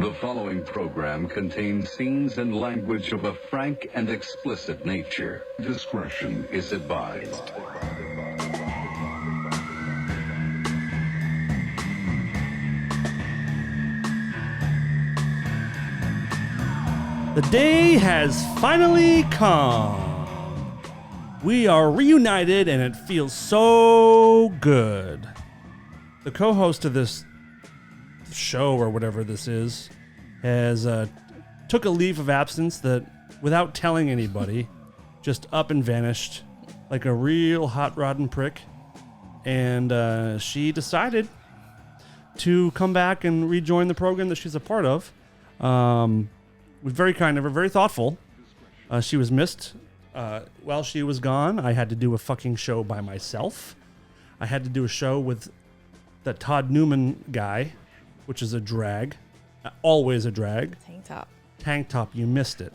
The following program contains scenes and language of a frank and explicit nature. Discretion is advised. The day has finally come. We are reunited and it feels so good. The co-host of this show or whatever this is has took a leave of absence that without telling anybody just up and vanished like a real hot rotten prick, and she decided to come back and rejoin the program that she's a part of. Was very kind of her, very thoughtful. She was missed while she was gone. I had to do a fucking show by myself. I had to do a show with the Todd Newman guy, which is a drag. Always a drag. Tank top. You missed it.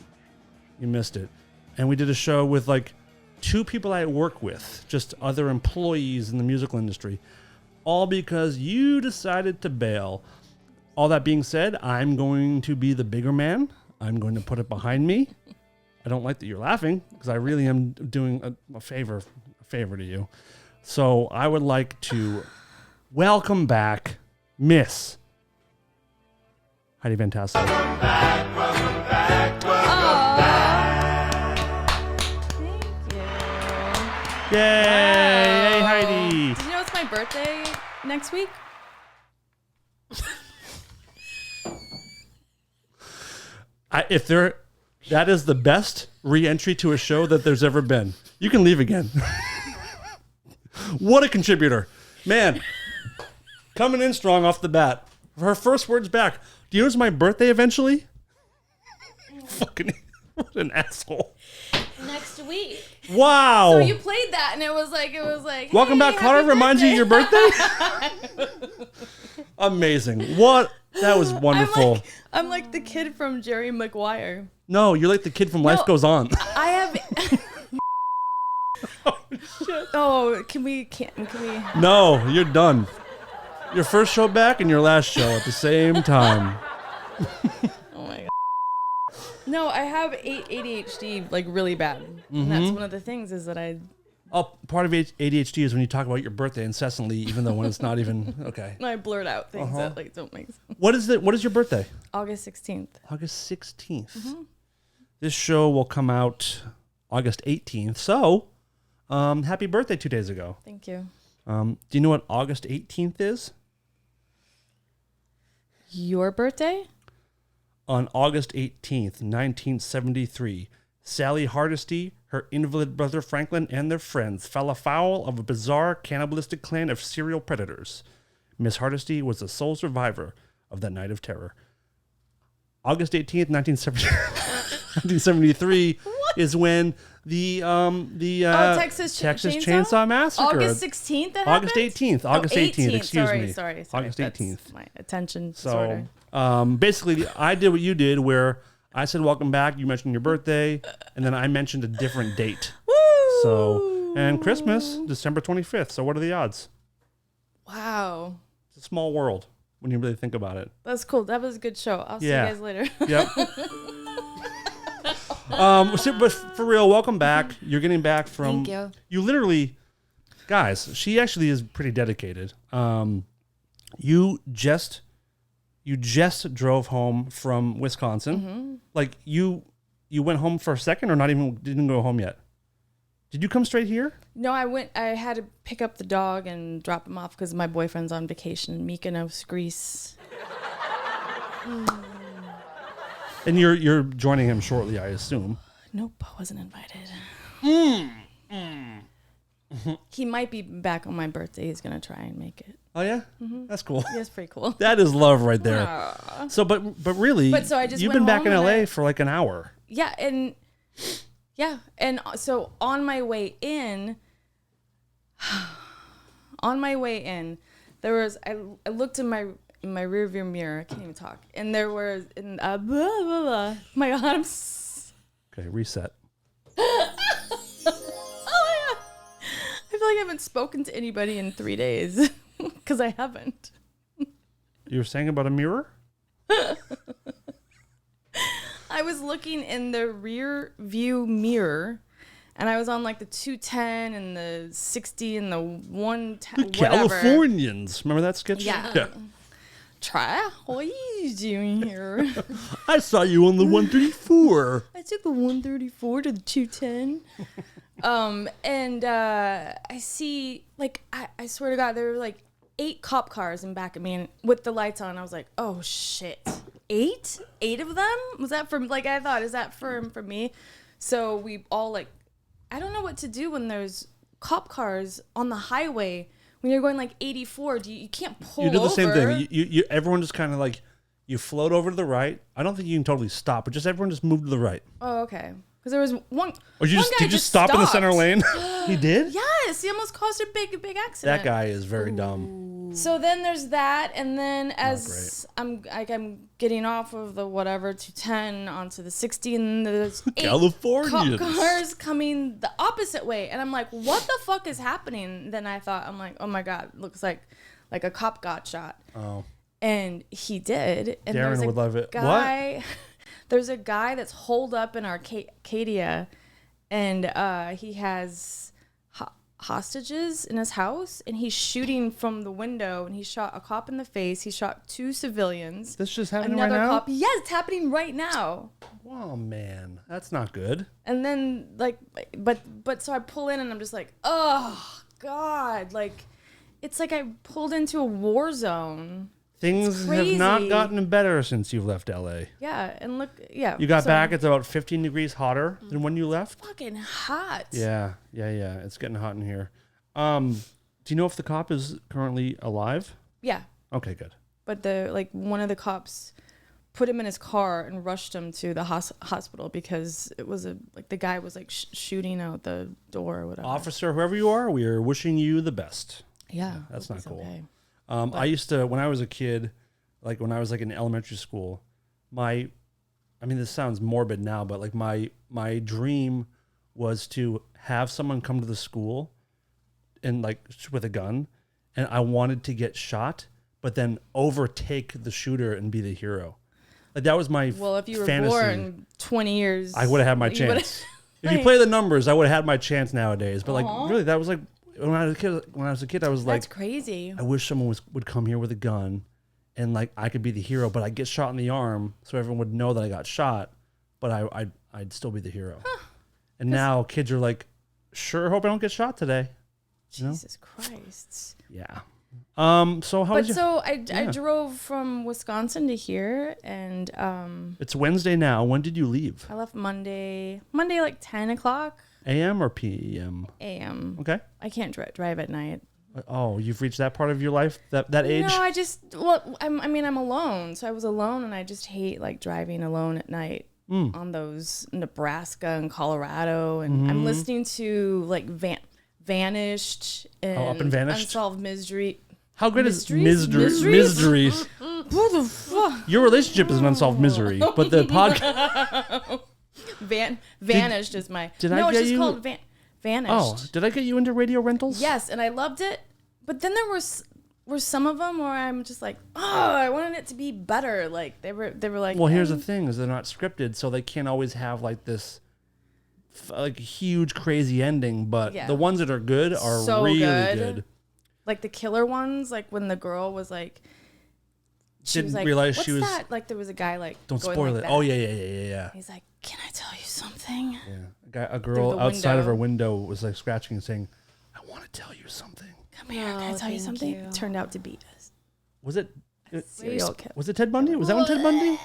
And we did a show with like two people I work with, just other employees in the musical industry, all because you decided to bail. All that being said, I'm going to be the bigger man. I'm going to put it behind me. I don't like that you're laughing because I really am doing a favor to you. So I would like to welcome back Miss Heidi Van Tassel. Welcome back. Thank you. Yay! Hey, Heidi. Did you know it's my birthday next week? That is the best re-entry to a show that there's ever been. You can leave again. What a contributor. Man, coming in strong off the bat. Her first words back. Do you know it's my birthday eventually? Fucking, what an asshole. Next week. Wow. So you played that and it was like, Welcome hey, back, Connor. Reminds you of your birthday? Amazing. What? That was wonderful. I'm like the kid from Jerry Maguire. No, you're like the kid from Life Goes On. I have... Oh, shit. Oh, can we... No, you're done. Your first show back and your last show at the same time. Oh my God. No, I have ADHD like really bad. Mm-hmm. And that's one of the things is that I... Oh, part of ADHD is when you talk about your birthday incessantly, even though when it's not even... Okay. I blurt out things that like don't make sense. What is your birthday? August 16th. August 16th. Mm-hmm. This show will come out August 18th. So, happy birthday 2 days ago. Thank you. Do you know what August 18th is? Your birthday? On August 18th, 1973, Sally Hardesty, her invalid brother Franklin, and their friends fell afoul of a bizarre cannibalistic clan of serial predators. Miss Hardesty was the sole survivor of that night of terror. August 18th, 1973 is when the Texas Chainsaw Massacre. August 16th that August happened? 18th. August 18th, excuse me. Sorry. August 18th. That's my attention disorder. So, basically, I did what you did, where I said, welcome back. You mentioned your birthday, and then I mentioned a different date. Woo! So, and Christmas, December 25th. So what are the odds? Wow. It's a small world when you really think about it. That's cool. That was a good show. I'll see you guys later. Yep. But for real, welcome back. You're getting back from... Thank you. You literally... Guys, she actually is pretty dedicated. You just drove home from Wisconsin. Mm-hmm. Like, you went home for a second or didn't go home yet? Did you come straight here? No, I had to pick up the dog and drop him off because my boyfriend's on vacation in Mykonos, Greece. And you're joining him shortly, I assume. Nope, I wasn't invited. He might be back on my birthday. He's going to try and make it. Oh, yeah? Mm-hmm. That's cool. Yeah, it's pretty cool. That is love right there. Aww. So, but really, so I just you've went been back in home LA for like an hour. Yeah, and so on my way in, there was I looked in my rearview mirror. I can't even talk, and there was blah, blah, blah. My God, Okay, reset. Oh my God. I feel like I haven't spoken to anybody in 3 days because I haven't. You were saying about a mirror? I was looking in the rear view mirror, and I was on like the 210 and the 60 and the 110. The Californians. Remember that sketch? Yeah. Try. What are you doing here? I saw you on the 134. I took the 134 to the 210. I see, like, I swear to God, there were like 8 cop cars in back of me and with the lights on. I was like, oh shit. 8 of them? Was that for, like, I thought, is that for me? So we all, like, I don't know what to do when there's cop cars on the highway. When you're going like 84, you can't pull over. You do the same thing. You everyone just kind of like, you float over to the right. I don't think you can totally stop, but just everyone just move to the right. Oh, okay. Because there was one. Or did you just stop in the center lane? He did? Yes, he almost caused a big accident. That guy is very dumb. So then there's that, and then as I'm getting off of the whatever 210 onto the 60, and there's 8 Californians. cop cars coming the opposite way, and I'm like, what the fuck is happening? Then I thought, I'm like, oh my God, looks like a cop got shot. Oh. And he did. And Darren would love it. Guy, what? There's a guy that's holed up in Arcadia, and he has hostages in his house, and he's shooting from the window, and he shot a cop in the face. He shot 2 civilians. This just happening Another right now? cop. Yes, it's happening right now. Oh man, that's not good. And then like, but so I pull in, and I'm just like, oh God, like, it's like I pulled into a war zone. Things have not gotten better since you've left LA. Yeah, and look, yeah. You got back, it's about 15 degrees hotter than when you left. Fucking hot. Yeah. It's getting hot in here. Do you know if the cop is currently alive? Yeah. Okay, good. But one of the cops put him in his car and rushed him to the hospital because it was the guy was like shooting out the door or whatever. Officer, whoever you are, we are wishing you the best. Yeah. That's not cool. Okay. I used to, when I was a kid, like when I was like in elementary school, this sounds morbid now, but like my dream was to have someone come to the school and like with a gun, and I wanted to get shot, but then overtake the shooter and be the hero. Like that was my Well, if you were fantasy. born 20 years, I would have had my chance. If you play the numbers, I would have had my chance nowadays. But like really, that was like when I was a kid, I was like, that's crazy. I wish someone would come here with a gun, and like I could be the hero, but I'd get shot in the arm, so everyone would know that I got shot, but I'd still be the hero. Huh. And now kids are like, sure, hope I don't get shot today. Jesus Christ. Yeah. So how? I drove from Wisconsin to here, and it's Wednesday now. When did you leave? I left Monday like 10 o'clock. AM or PM? AM. Okay. I can't drive at night. Oh, you've reached that part of your life, that age? No, I'm alone. So I was alone, and I just hate like driving alone at night on those Nebraska and Colorado. And I'm listening to like Vanished and Up and Vanished? Unsolved Mystery. How good is Mysteries? What the fuck? Your relationship is an unsolved misery, but the podcast... Vanished is my... Did no, I get it's just you... called Vanished. Oh, did I get you into radio rentals? Yes, and I loved it. But then there were some of them where I'm just like, oh, I wanted it to be better. Like they were like. Well, here's the thing: is they're not scripted, so they can't always have like this, like huge crazy ending. But the ones that are good are so really good. Like the killer ones, like when the girl was like. Didn't realize she was. What's that? Like there was a guy like. Don't spoil like it. that. Oh yeah. He's like, "Can I tell you something?" Yeah, a girl outside of her window was like scratching and saying, "I want to tell you something." Come here, can I tell you something? It turned out to be us. Was it? Serial killer. Was it Ted Bundy? Was that one Ted Bundy?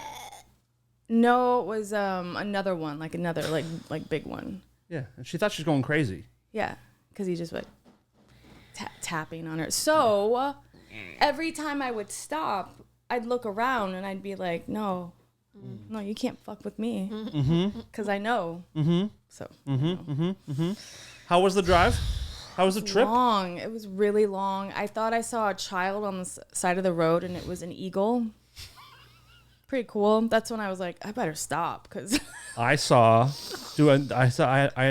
No, it was another one, like another like big one. Yeah, and she thought she was going crazy. Yeah, because he just like tapping on her. So every time I would stop, I'd look around and I'd be like, no, you can't fuck with me, because I know. So. How was the drive? How was the trip? Long. It was really long. I thought I saw a child on the side of the road, and it was an eagle. Pretty cool. That's when I was like, I better stop, because I had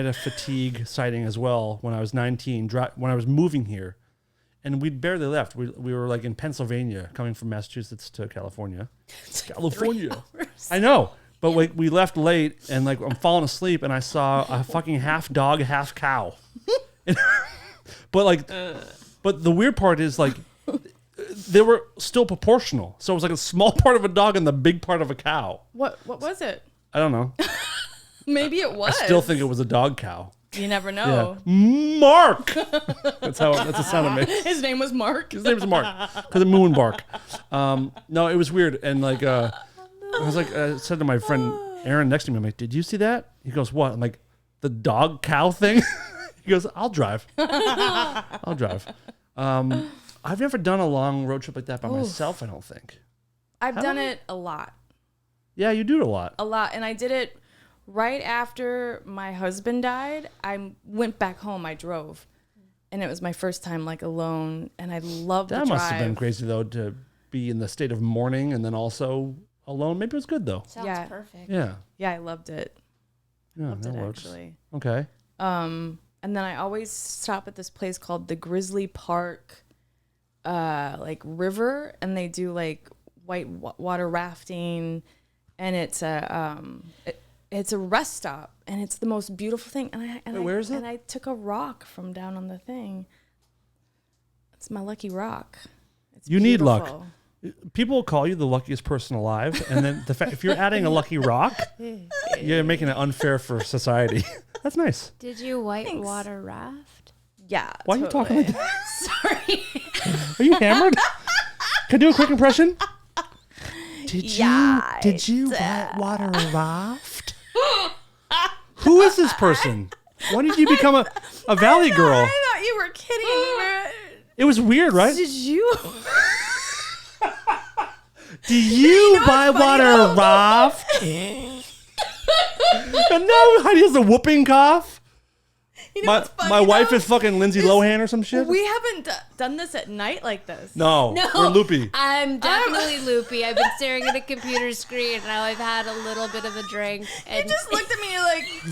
a fatigue sighting as well when I was 19, when I was moving here, and we'd barely left. We were like in Pennsylvania, coming from Massachusetts to California. California. I know. But like we left late, and like I'm falling asleep, and I saw a fucking half dog, half cow. But the weird part is like they were still proportional. So it was like a small part of a dog and the big part of a cow. What was it? I don't know. Maybe it was. I still think it was a dog cow. You never know. Yeah. Mark. That's the sound it makes. His name was Mark. His name was Mark because of moon bark. No, it was weird, and like I was like I said to my friend Aaron next to me, I'm like, "Did you see that?" He goes, "What?" I'm like, "The dog cow thing." He goes, "I'll drive." I'll drive. I've never done a long road trip like that by myself. I don't think. I've done it a lot. Yeah, you do it a lot. A lot, and I did it right after my husband died. I went back home. I drove, and it was my first time like alone, and I loved the drive. That must have been crazy though to be in the state of mourning and then also alone. Maybe it was good though. Sounds perfect. Yeah. Yeah, I loved it. Yeah, Loved that it works. actually. Okay. And then I always stop at this place called the Grizzly Park, like river, and they do like white water rafting, and it's a rest stop, and it's the most beautiful thing. Where is it? And I took a rock from down on the thing. It's my lucky rock. It's You need luck. beautiful. People call you the luckiest person alive, and then the fact if you're adding a lucky rock, you're making it unfair for society. That's nice. Did you whitewater raft? Yeah. Why are you talking like that? Sorry. Are you hammered? Can I do a quick impression? Did you whitewater raft? Who is this person? When did you become a valley girl? I thought you were kidding. It was weird, right? Did you? Do you buy water raft? And now Heidi has a whooping cough. You know what's funny, my wife though? is fucking Lindsay Lohan or some shit. We haven't done this at night like this. No, we're loopy. I'm definitely loopy. I've been staring at a computer screen, and I've had a little bit of a drink. And You just looked at me like, I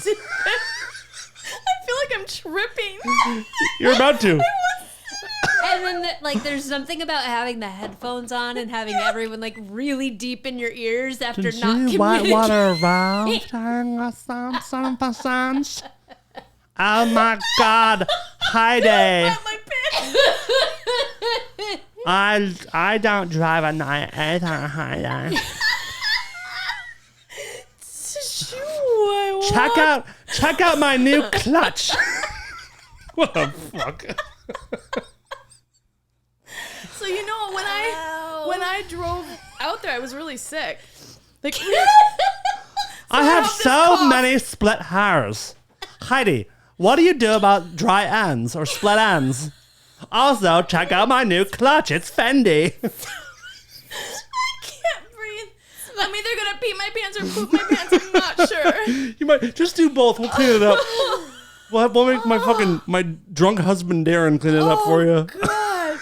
feel like I'm tripping. You're about to. And then, there's something about having the headphones on and having everyone, really deep in your ears after Did not you communicating. whitewater raft? Oh my God, Heidi. My pants. I don't drive at night either, Heidi. Check out my new clutch. What the fuck? So you know when I drove out there, I was really sick. Like I have this so cough. many split hairs. Heidi, what do you do about dry ends or split ends? Also, check out my new clutch. It's Fendi. I can't breathe. I'm either gonna pee my pants or poop my pants. I'm not sure. You might just do both. We'll clean it up. We'll make my drunk husband Darren clean it up for you. God.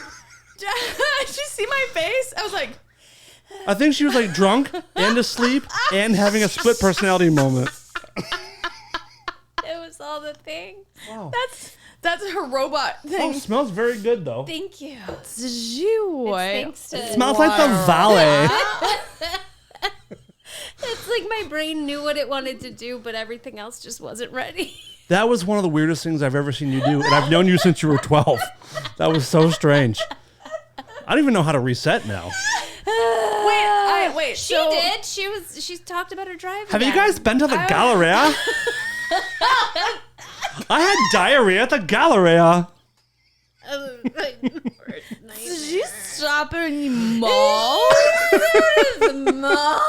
Did you see my face? I was like, I think she was drunk and asleep and having a split personality moment. It was all the thing. Wow. that's her robot Oh, thing. smells very good though. Thank you. It's Thanks to. Smells like the valley. It's like my brain knew what it wanted to do, but everything else just wasn't ready. That was one of the weirdest things I've ever seen you do, and I've known you since you were 12. That was so strange. I don't even know how to reset now. Wait. She So did. She talked about her drive. Have you again. guys been to the Galleria? I had diarrhea at the Galleria. did you stop in the mall? The mall?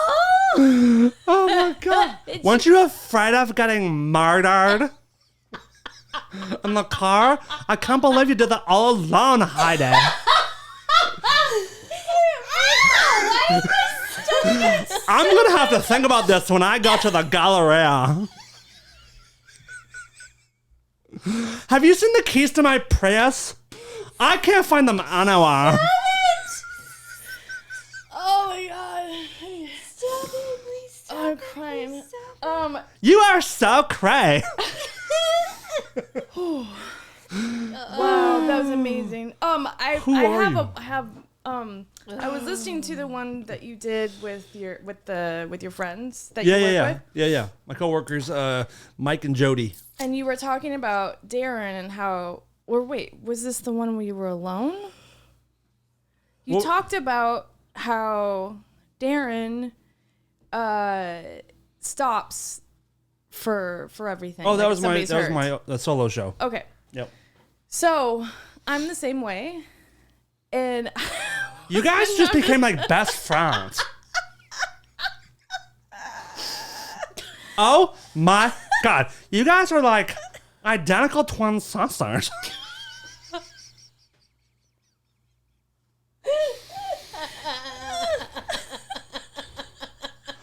Oh my God. Weren't you afraid of getting murdered? In the car? I can't believe you did that all alone, Heidi. I'm going to have to think about this when I go to the Galleria. Have you seen the keys to my Prius? I can't find them anywhere. Oh my God. Stop it, please stop. I'm crying. You are so cray. Wow, that was amazing. I Who are you? have I was listening to the one that you did with your friends that Yeah, you work yeah, with. yeah. My coworkers, Mike and Jody. And you were talking about Darren and how, or wait, was this the one where you were alone? You talked about how Darren stops for everything. Oh, that like was my solo show. Okay. Yep. So I'm the same way, and You guys just became like best friends. Oh my God. You guys are like identical twin sisters.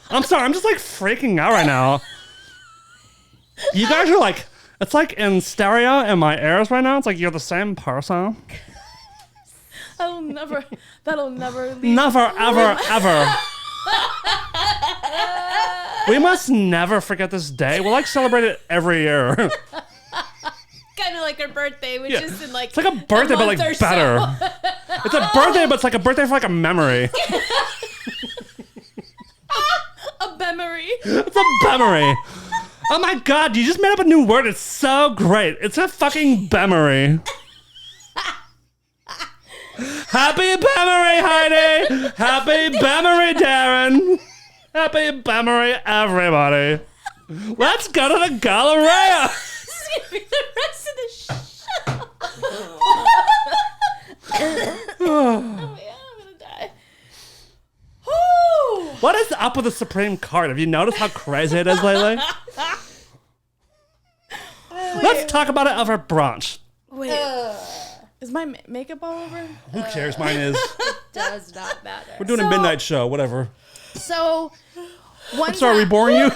I'm sorry, I'm just like freaking out right now. You guys are like, it's like in stereo in my ears right now. It's like you're the same person. that'll never leave. Never, ever, ever. We must never forget this day. We'll like celebrate it every year. Kind of like her birthday, which is in like It's like a birthday, but like month or so. better. It's a birthday, but it's like a birthday for like a memory. A memory. It's a memory. Oh my God, you just made up a new word. It's so great. It's a fucking memory. Happy memory, Heidi. Happy memory, Darren. Happy memory, everybody. Let's go to the Galleria. This is gonna be the rest of the show. Oh yeah, I'm gonna die. What is up with the Supreme Court? Have you noticed how crazy it is lately? Let's talk about it over brunch. Wait, is my makeup all over? Who cares? Mine is. Does not matter. We're doing a midnight show, whatever. So one Sorry, we time- boring you?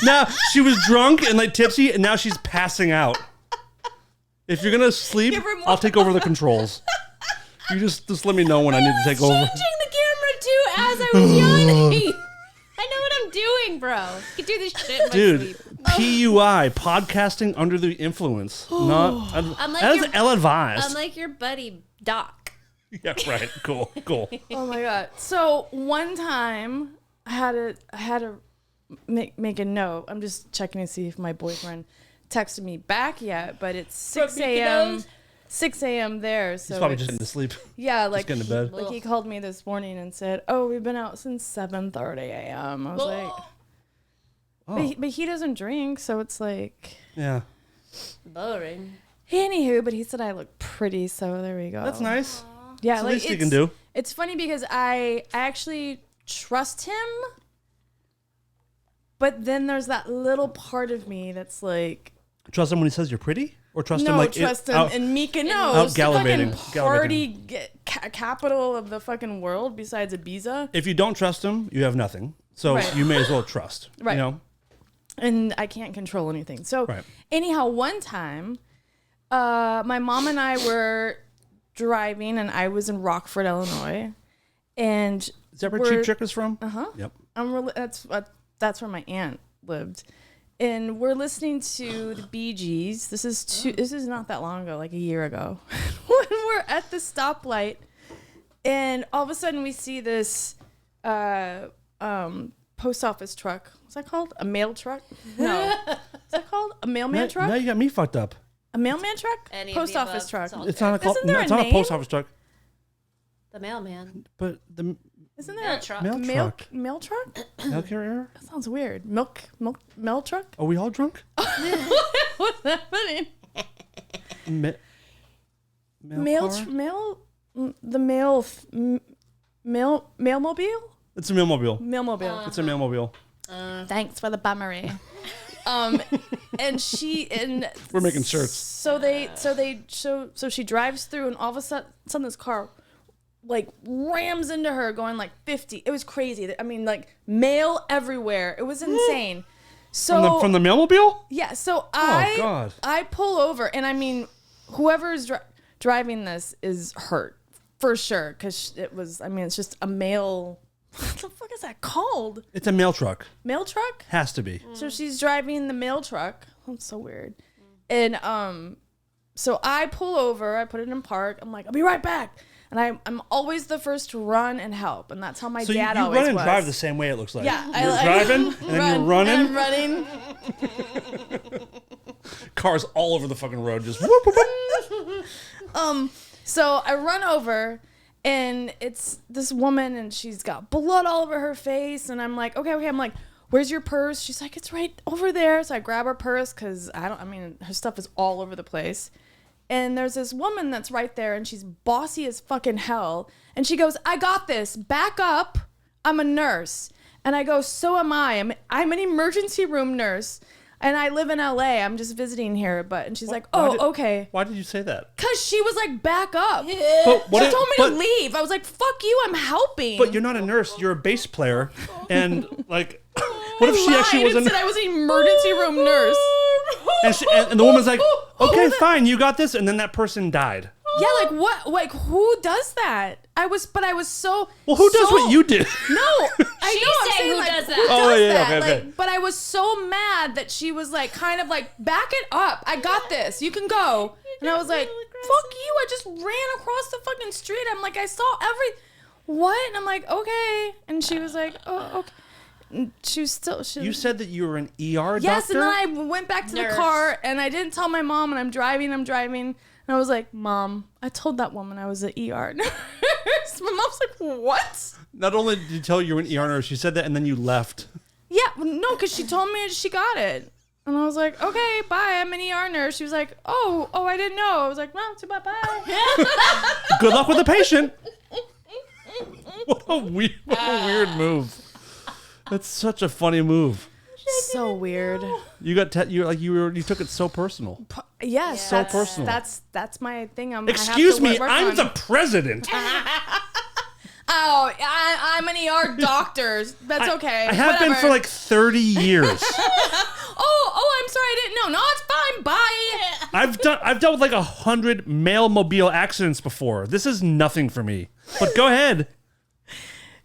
Now, she was drunk and like tipsy, and now she's passing out. If you're gonna sleep, Give her more- I'll take over the controls. You just let me know when I need to take over. Changing the camera too as I was yawning. I know what I'm doing, bro. I can do this shit in my Dude, sleep. PUI, podcasting under the influence. Not, I'm like that is your- ill-advised. I'm like your buddy Doc. Yeah, right. Cool. Oh my God. So one time I had to make a note. I'm just checking to see if my boyfriend texted me back yet, but it's 6 a.m. 6 a.m. there. So He's probably it's- just getting to sleep. yeah, like getting to bed. Like he called me this morning and said, "Oh, we've been out since 7:30 a.m." I was like, but he doesn't drink, so it's like, Yeah. Boring. anywho. But he said I look pretty, so there we go. That's nice. Yeah, It's the like least you can do. It's funny because I actually trust him, but then there's that little part of me that's like, Trust him when he says you're pretty? Or trust him no, like... trust him. out- And Mika knows. out The gallivanting. fucking party capital of the fucking world besides Ibiza. If you don't trust him, you have nothing. So Right. you may as well trust. Right. You know? And I can't control anything. So Right. anyhow, one time, my mom and I were driving, and I was in Rockford, Illinois, and Is that where Cheap Trick is from? Uh-huh. Yep. That's where my aunt lived, and we're listening to the Bee Gees. This is not that long ago, like a year ago, when we're at the stoplight, and all of a sudden we see this post office truck. What's that called? A mail truck? No. What's that called? A mailman truck? Now you got me fucked up. A mailman truck? Any of Post the office above. truck. It's all It's not a Isn't there it's a not a post name? office truck, The mailman. but the Isn't there Mail a truck. mail mail truck. mail truck? Mail carrier? That sounds weird. Mail truck? Are we all drunk? What's happening? Mail Mail car? mailmobile? It's a mailmobile. Mailmobile. It's a mailmobile. Thanks for the bummery. and We're making shirts. So she drives through, and all of a sudden this car like rams into her going like 50. It was crazy. I mean, like mail everywhere. It was insane. So From the mailmobile? yeah, so God. I pull over, and I mean, whoever's driving this is hurt for sure, because it was. I mean, it's just a mail. What the fuck is that called? It's a mail truck. Mail truck? Has to be. So she's driving the mail truck. That's so weird. And so I pull over. I put it in park. I'm like, I'll be right back. and I'm always the first to run and help, and that's how my So dad you always run and was. drive the same way, it looks like. Yeah, You're driving, and then you're running. And I'm running. Cars all over the fucking road, just whoop, whoop, whoop. So I run over, and it's this woman, and she's got blood all over her face, and I'm like, okay. I'm like, where's your purse? She's like, it's right over there. So I grab her purse because her stuff is all over the place. And there's this woman that's right there, and she's bossy as fucking hell. And she goes, I got this. Back up. I'm a nurse. And I go, so am I. I'm an emergency room nurse. And I live in LA. I'm just visiting here. And she's like, okay. Why did you say that? Because she was like, back up. But She told me to leave. I was like, fuck you. I'm helping. But you're not a nurse. You're a bass player. And like, what if she lied actually was and said I was an emergency room nurse. And the woman's like, okay, fine, you got this. And then that person died. Yeah, like what? Like who does that? I was so. Well, who does what you did? No, I know. I'm saying saying who like, does that. Who Oh, does yeah, that? okay, Like, okay. but I was so mad that she was like, kind of like, back it up. I got this. You can go. And I was like, fuck you. I just ran across the fucking street. I'm like, I saw what? And I'm like, okay. And she was like, oh, okay. And she was still. You said that you were an ER Yes, doctor? and then I went back to the car, and I didn't tell my mom, and I'm driving, and I was like, Mom, I told that woman I was an ER nurse. My mom's like, what? Not only did you tell her you were an ER nurse, she said that, and then you left. Yeah, no, because she told me she got it. And I was like, okay, bye, I'm an ER nurse. She was like, oh, I didn't know. I was like, no, too bad, bye. Good luck with the patient. What a weird move. That's such a funny move. So weird. You got you took it so personal. Yes, So personal. That's my thing. Excuse me, I'm on. the president. Oh, I'm an ER doctor. That's okay. I have been for like 30 years. I'm sorry, I didn't know. No, it's fine. Bye. I've dealt with like 100 male mobile accidents before. This is nothing for me. But go ahead.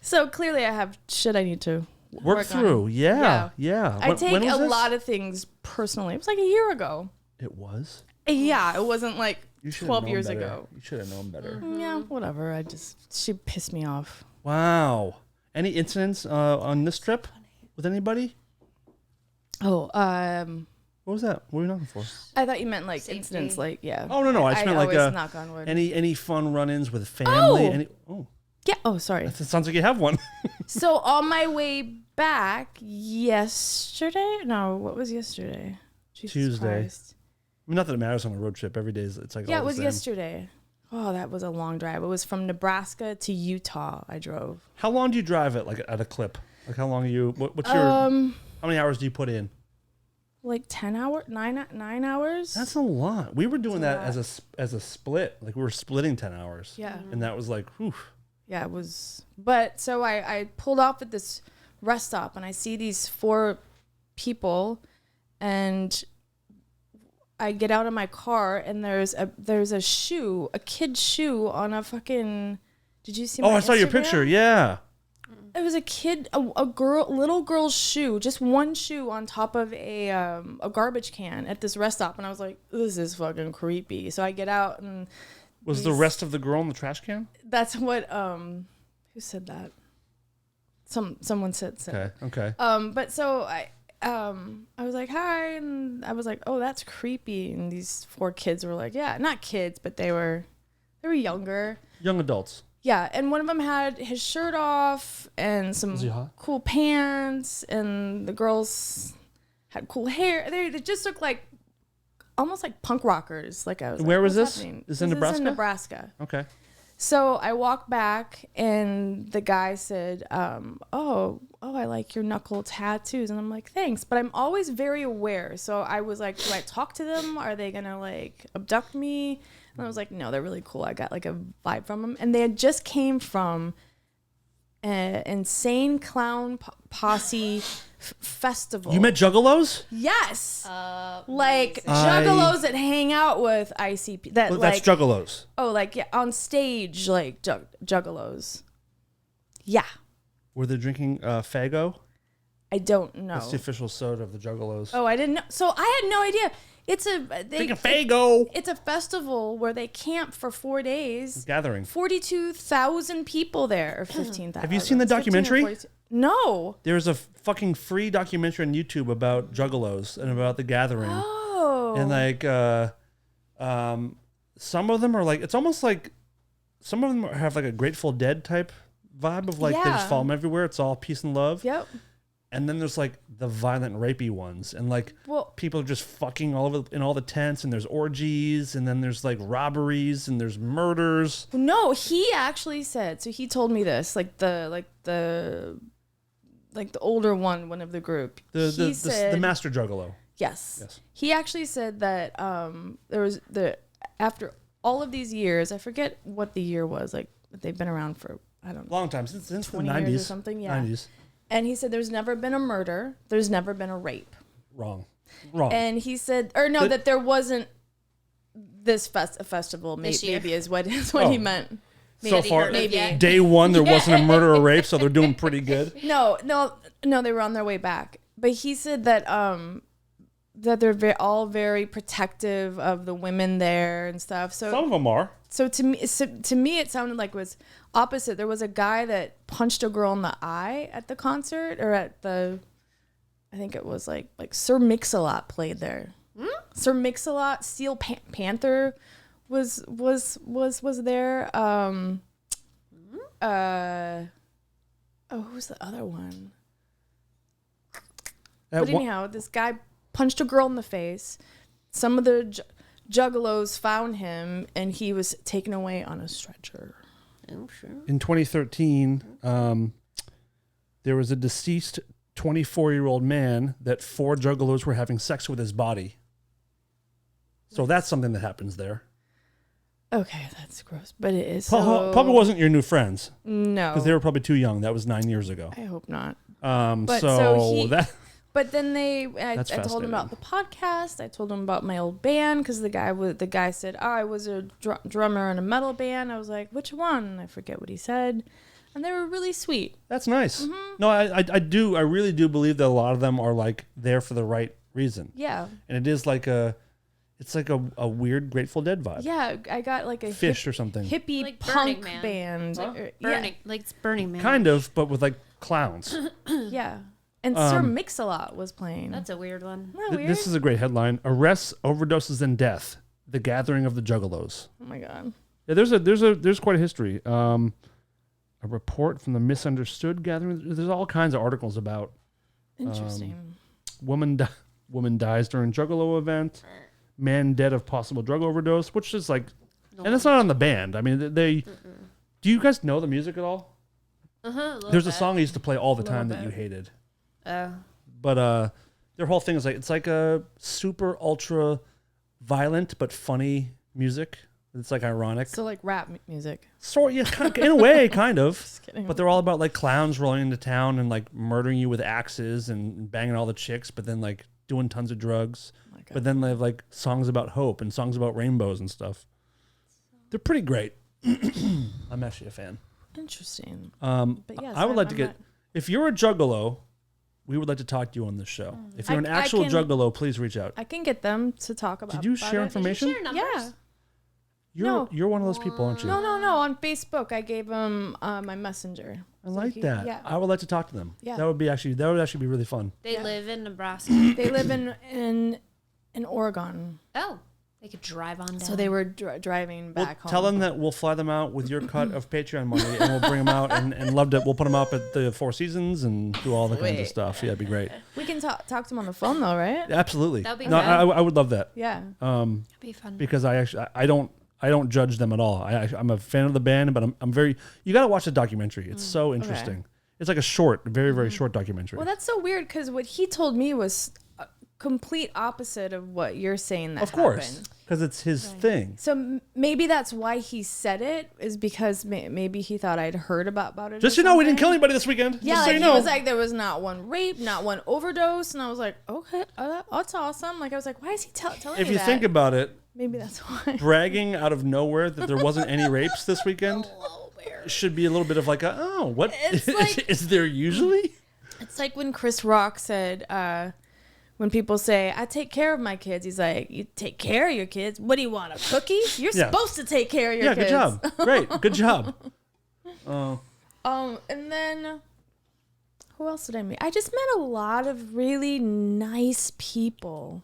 So clearly, I have shit I need to Work through. on. Yeah. I take when was a this? lot of things personally. It was like a year ago. It was? Yeah, it wasn't like You should have 12 known years better. ago. You should have known better. Yeah, whatever. She pissed me off. Wow. Any incidents on this trip with anybody? Oh, What was that? What were you knocking for? I thought you meant like Safety. incidents, like yeah. Oh no, I just meant like always knock on wood. any fun run-ins with family. Yeah. Oh, sorry. It sounds like you have one. So on my way back yesterday. No, what was yesterday? Jesus Tuesday. Christ. I mean, not that it matters on a road trip. Every day it's like Yeah, all it was the same. yesterday. Oh, that was a long drive. It was from Nebraska to Utah. I drove. How long do you drive at a clip? Like how long are you? What's your? How many hours do you put in? Like 10 hours, 9 hours. That's a lot. We were doing That's that as a split. Like we were splitting 10 hours. Yeah. And that was like, whew. Yeah, it was. But so I pulled off at this rest stop, and I see these 4 people, and I get out of my car, and there's a shoe, a kid's shoe on a fucking. Did you see? Oh, my I saw your Instagram? picture. Yeah. It was a kid, a little girl's shoe, just one shoe on top of a garbage can at this rest stop, and I was like, this is fucking creepy. So I get out, and Was the rest of the girl in the trash can? that's what who said that? Someone said. Okay. But so I was like, hi, and I was like, oh, that's creepy. And these 4 kids were like, yeah, not kids, but they were younger. Young adults. Yeah, and one of them had his shirt off and some Was he hot? cool pants, and the girls had cool hair. They just looked like almost like punk rockers. Like I was. Where like, was what's this? happening? Is it This Nebraska? is in Nebraska. Okay. So I walked back, and the guy said, oh, I like your knuckle tattoos. And I'm like, thanks. But I'm always very aware. So I was like, do I talk to them? Are they going to like abduct me? And I was like, no, they're really cool. I got like a vibe from them. And they had just came from an insane clown posse festival. You met juggalos? Yes. Like juggalos that hang out with ICP. That Well, like, that's juggalos. oh, like yeah, on stage, like juggalos. Yeah. Were they drinking Fago? I don't know. That's the official soda of the juggalos. Oh, I didn't know. So I had no idea. It's a Think of Fago. It's a festival where they camp for 4 days. Gathering. 42,000 people there, or 15,000. Have you seen the documentary? No. There's a fucking free documentary on YouTube about juggalos and about the gathering. Oh. And like, some of them are like, it's almost like, some of them have like a Grateful Dead type vibe of like, they just follow them everywhere. It's all peace and love. Yep. And then there's like the violent, rapey ones, and like people are just fucking all over in all the tents, and there's orgies, and then there's like robberies, and there's murders. No, he actually said. So he told me this, like the older one of the group. The master juggalo. Yes. He actually said that there was after all of these years, I forget what the year was. Like they've been around for I don't know, long time since the 90s or something. Yeah. 90s. And he said there's never been a murder. There's never been a rape. Wrong. And he said, or no, that there wasn't this festival. Maybe is what he meant. So far, day one, there wasn't a murder or rape, so they're doing pretty good. No, they were on their way back. But he said that that they're all very protective of the women there and stuff. So some of them are. So to me, it sounded like it was opposite. There was a guy that punched a girl in the eye at the concert, or at the, I think it was like Sir Mix-a-Lot played there. Sir Mix-a-Lot, Steel Panther was there. Who's the other one? But anyhow, this guy punched a girl in the face. Some of the juggalos found him, and he was taken away on a stretcher. Oh, sure. In 2013, there was a deceased 24-year-old man that 4 juggalos were having sex with his body. So that's something that happens there. Okay, that's gross, but it is Probably wasn't your new friends. No, because they were probably too young. That was 9 years ago. I hope not. But then I told him about the podcast. I told him about my old band, because the guy said, "Oh, I was a drummer in a metal band." I was like, "Which one?" I forget what he said, and they were really sweet. That's nice. Mm-hmm. No, I really do believe that a lot of them are like there for the right reason. Yeah, and it is like it's like a weird Grateful Dead vibe. Yeah, I got like a Fish or something, hippie like punk band. Huh? Like it's Burning Man. Kind of, but with like clowns. Yeah. And Sir Mix-a-Lot was playing. That's a weird one. Isn't that weird? This is a great headline: Arrests, Overdoses, and Death. The Gathering of the Juggalos. Oh my God. Yeah, there's quite a history. A report from the Misunderstood Gathering. There's all kinds of articles about. Interesting. Woman dies during Juggalo event. Man dead of possible drug overdose, which is like, and it's not on the band. I mean, they. Do you guys know the music at all? There's a song I used to play all the time that you hated. Oh. But their whole thing is like, it's like a super ultra violent but funny music. It's like ironic. So like rap music. So yeah, in a way, kind of. Just kidding. But they're all about like clowns rolling into town and like murdering you with axes and banging all the chicks, but then like doing tons of drugs. Oh, but then they have like songs about hope and songs about rainbows and stuff. They're pretty great. I'm actually a fan. Interesting. But yes, I would like to get, if you're a juggalo, we would like to talk to you on this show. If you're an actual juggalo, please reach out. I can get them to talk about. Did you share information? Did you share numbers? Yeah. You're one of those people, aren't you? No. On Facebook, I gave them my messenger. I like that. Yeah. I would like to talk to them. Yeah. That would actually be really fun. They live in Nebraska. They live in Oregon. Oh. They could drive on down. So they were driving back home. Tell them that we'll fly them out with your cut of Patreon money, and we'll bring them out and love it. We'll put them up at the Four Seasons and do all the kinds of stuff. Yeah, it'd be great. We can talk to them on the phone though, right? Absolutely. That'd be no, fun. I would love that. Yeah. That'd be fun. Because I don't judge them at all. I'm a fan of the band, but I'm very. You got to watch the documentary. It's so interesting. Okay. It's like a short, very very short documentary. Well, that's so weird because what he told me was complete opposite of what you're saying that of course because it's his thing. So maybe that's why he said it, is because maybe he thought I'd heard about it. Just so you know, we didn't kill anybody this weekend. Yeah, just like so you know. He was like, there was not one rape, not one overdose, and I was like, okay, that's awesome. Like I was like, why is he telling me that? If you think about it, maybe that's why. Bragging out of nowhere that there wasn't any rapes this weekend should be a little bit of like, what like, is there usually? It's like when Chris Rock said, when people say, I take care of my kids, he's like, you take care of your kids? What do you want, a cookie? You're supposed to take care of your kids. Yeah, good job. Great, good job. And then who else did I meet? I just met a lot of really nice people.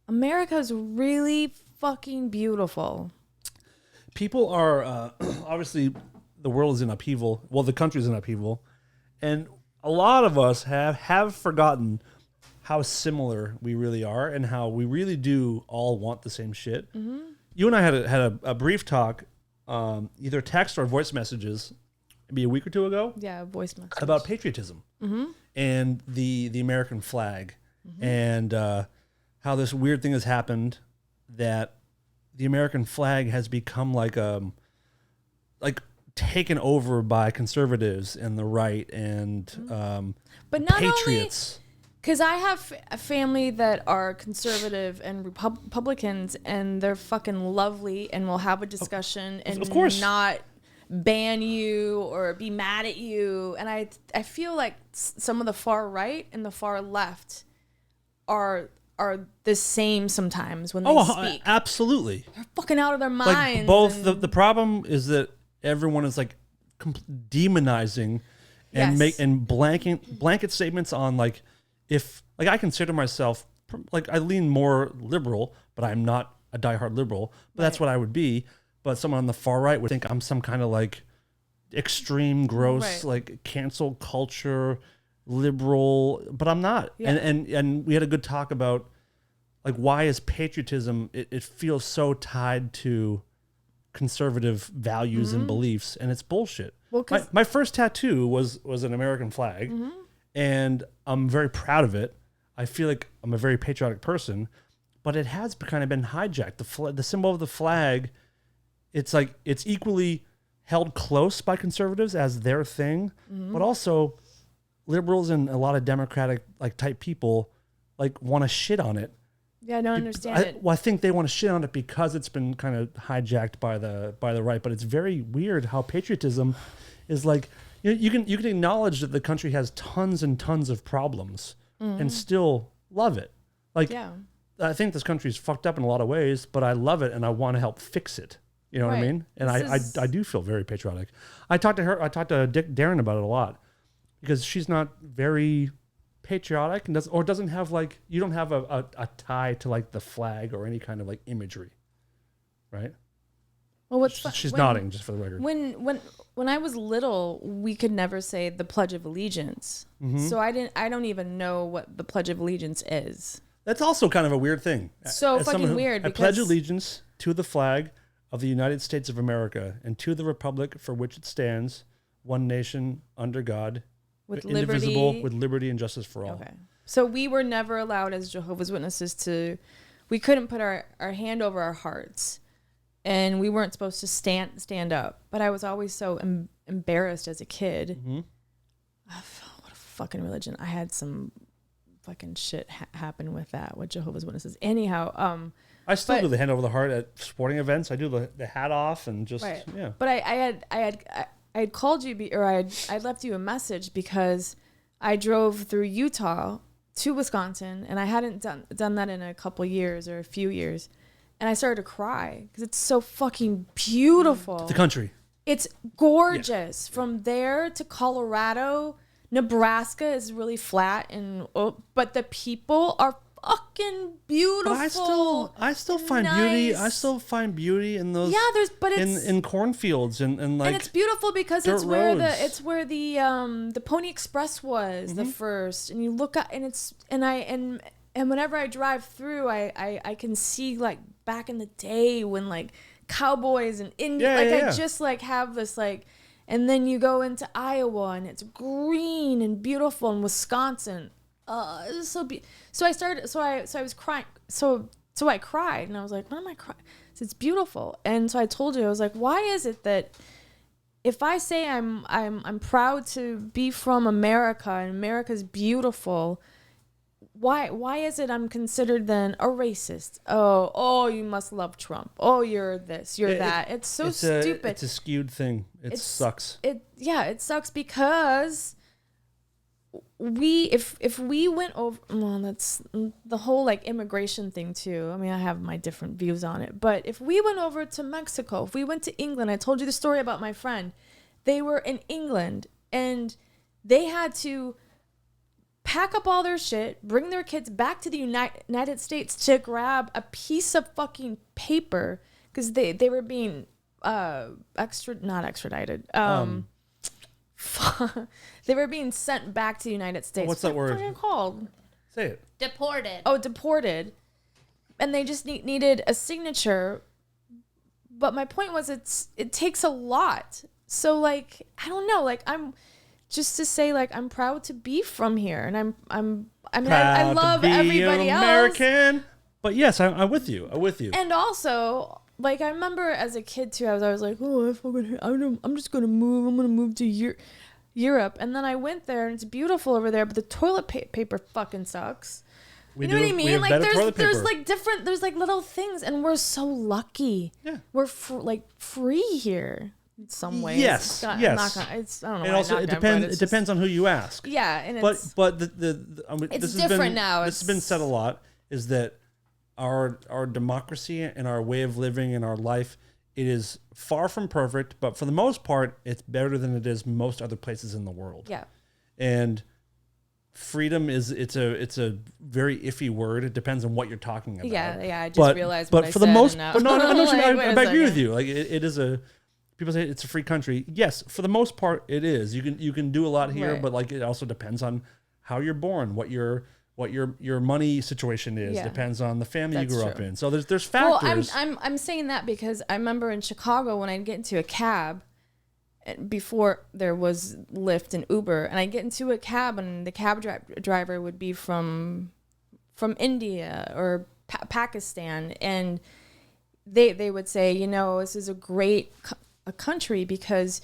America is really fucking beautiful. People are obviously the world is in upheaval. Well, the country's in upheaval, and a lot of us have forgotten how similar we really are, and how we really do all want the same shit. Mm-hmm. You and I had a brief talk, either text or voice messages, maybe a week or two ago. Yeah, voice message about patriotism and the American flag, and how this weird thing has happened that the American flag has become like taken over by conservatives and the right and but not patriots. Because I have a family that are conservative and Republicans, and they're fucking lovely, and will have a discussion and of course. Not ban you or be mad at you. And I feel like some of the far right and the far left are the same sometimes when they speak. Absolutely. They're fucking out of their minds. Like both the problem is that everyone is like demonizing and Yes. blanket statements on like, if like I consider myself like I lean more liberal, but I'm not a diehard liberal, but that's what I would be. But someone on the far right would think I'm some kind of like extreme, gross, like cancel culture liberal, but I'm not. Yeah. And we had a good talk about like why is patriotism? It feels so tied to conservative values and beliefs, and it's bullshit. Well, my first tattoo was an American flag, and I'm very proud of it. I feel like I'm a very patriotic person, but it has kind of been hijacked. The symbol of the flag, it's like it's equally held close by conservatives as their thing, but also liberals and a lot of Democratic like type people like want to shit on it. Yeah, I don't understand it. Well, I think they want to shit on it because it's been kind of hijacked by the right. But it's very weird how patriotism is like you can acknowledge that the country has tons and tons of problems and still love it. Like I think this country is fucked up in a lot of ways, but I love it and I want to help fix it. You know what I mean? And I do feel very patriotic. I talked to Darren about it a lot because she's not very patriotic and doesn't have like, you don't have a tie to like the flag or any kind of like imagery, right? Well, she's nodding just for the record. When I was little, we could never say the Pledge of Allegiance, so I don't even know what the Pledge of Allegiance is. That's also kind of a weird thing. So fucking weird. I pledge allegiance to the flag of the United States of America and to the republic for which it stands, one nation under God, indivisible, with liberty and justice for all. Okay. So we were never allowed as Jehovah's Witnesses we couldn't put our hand over our hearts, and we weren't supposed to stand up. But I was always so embarrassed as a kid. What a fucking religion. I had some fucking shit happen with Jehovah's Witnesses. Anyhow, I still do the hand over the heart at sporting events. I do the hat off and just yeah. But I had called you or I left you a message because I drove through Utah to Wisconsin, and I hadn't done that in a couple years or a few years, and I started to cry because it's so fucking beautiful. The country. It's gorgeous. From there to Colorado. Nebraska is really flat, but the people are fucking beautiful. But I still find beauty. I still find beauty in those. Yeah, in cornforfields and like. And it's beautiful because it's where the Pony Express was the first, and you look at and whenever I drive through, I can see like back in the day when like cowboys and Indians I just like have this like. And then you go into Iowa and it's green and beautiful, and Wisconsin. It's so beautiful. So I was crying. So I cried, and I was like, "Why am I crying?" So it's beautiful. And so I told you, I was like, "Why is it that if I say I'm proud to be from America and America's beautiful, why is it I'm considered then a racist? Oh, you must love Trump. Oh, you're this, you're that. It's so stupid. It's a skewed thing. It sucks. It sucks because if we went over, well, that's the whole like immigration thing too. I mean, I have my different views on it, but if we went over to Mexico, if we went to England, I told you the story about my friend. They were in England and they had to pack up all their shit, bring their kids back to the United States to grab a piece of fucking paper because they were being not extradited. They were being sent back to the United States. What's that word? What are they called? Say it. Deported. Oh, deported. And they just needed a signature. But my point was it takes a lot. So like, I don't know, like I'm just to say like I'm proud to be from here and I mean I love everybody American. else. But yes, I'm with you. I'm with you. And also, like I remember as a kid too, I was like, oh, I'm just gonna move. I'm gonna move to Europe, and then I went there, and it's beautiful over there, but the toilet paper fucking sucks. You know what I mean? Like there's like different, there's like little things, and we're so lucky. Yeah, we're free here in some ways. Yes, I don't know. And also, it depends on who you ask. Yeah, and but it's different now. This has been said a lot. Is that our democracy and our way of living and our life, it is far from perfect, but for the most part, it's better than it is most other places in the world. Yeah. And freedom it's a very iffy word. It depends on what you're talking about. Yeah. I just realized. But what for I the most, said but no, I agree second. with you. Like it is a. People say it's a free country. Yes, for the most part, it is. You can do a lot here, Right. but like it also depends on how you're born, what your money situation is. Yeah. Depends on the family That's you grew up true. in. So there's factors. Well, I'm saying that because I remember in Chicago when I'd get into a cab, before there was Lyft and Uber, and I'd get into a cab and the cab driver would be from India or Pakistan, and they would say, you know, this is a great a country because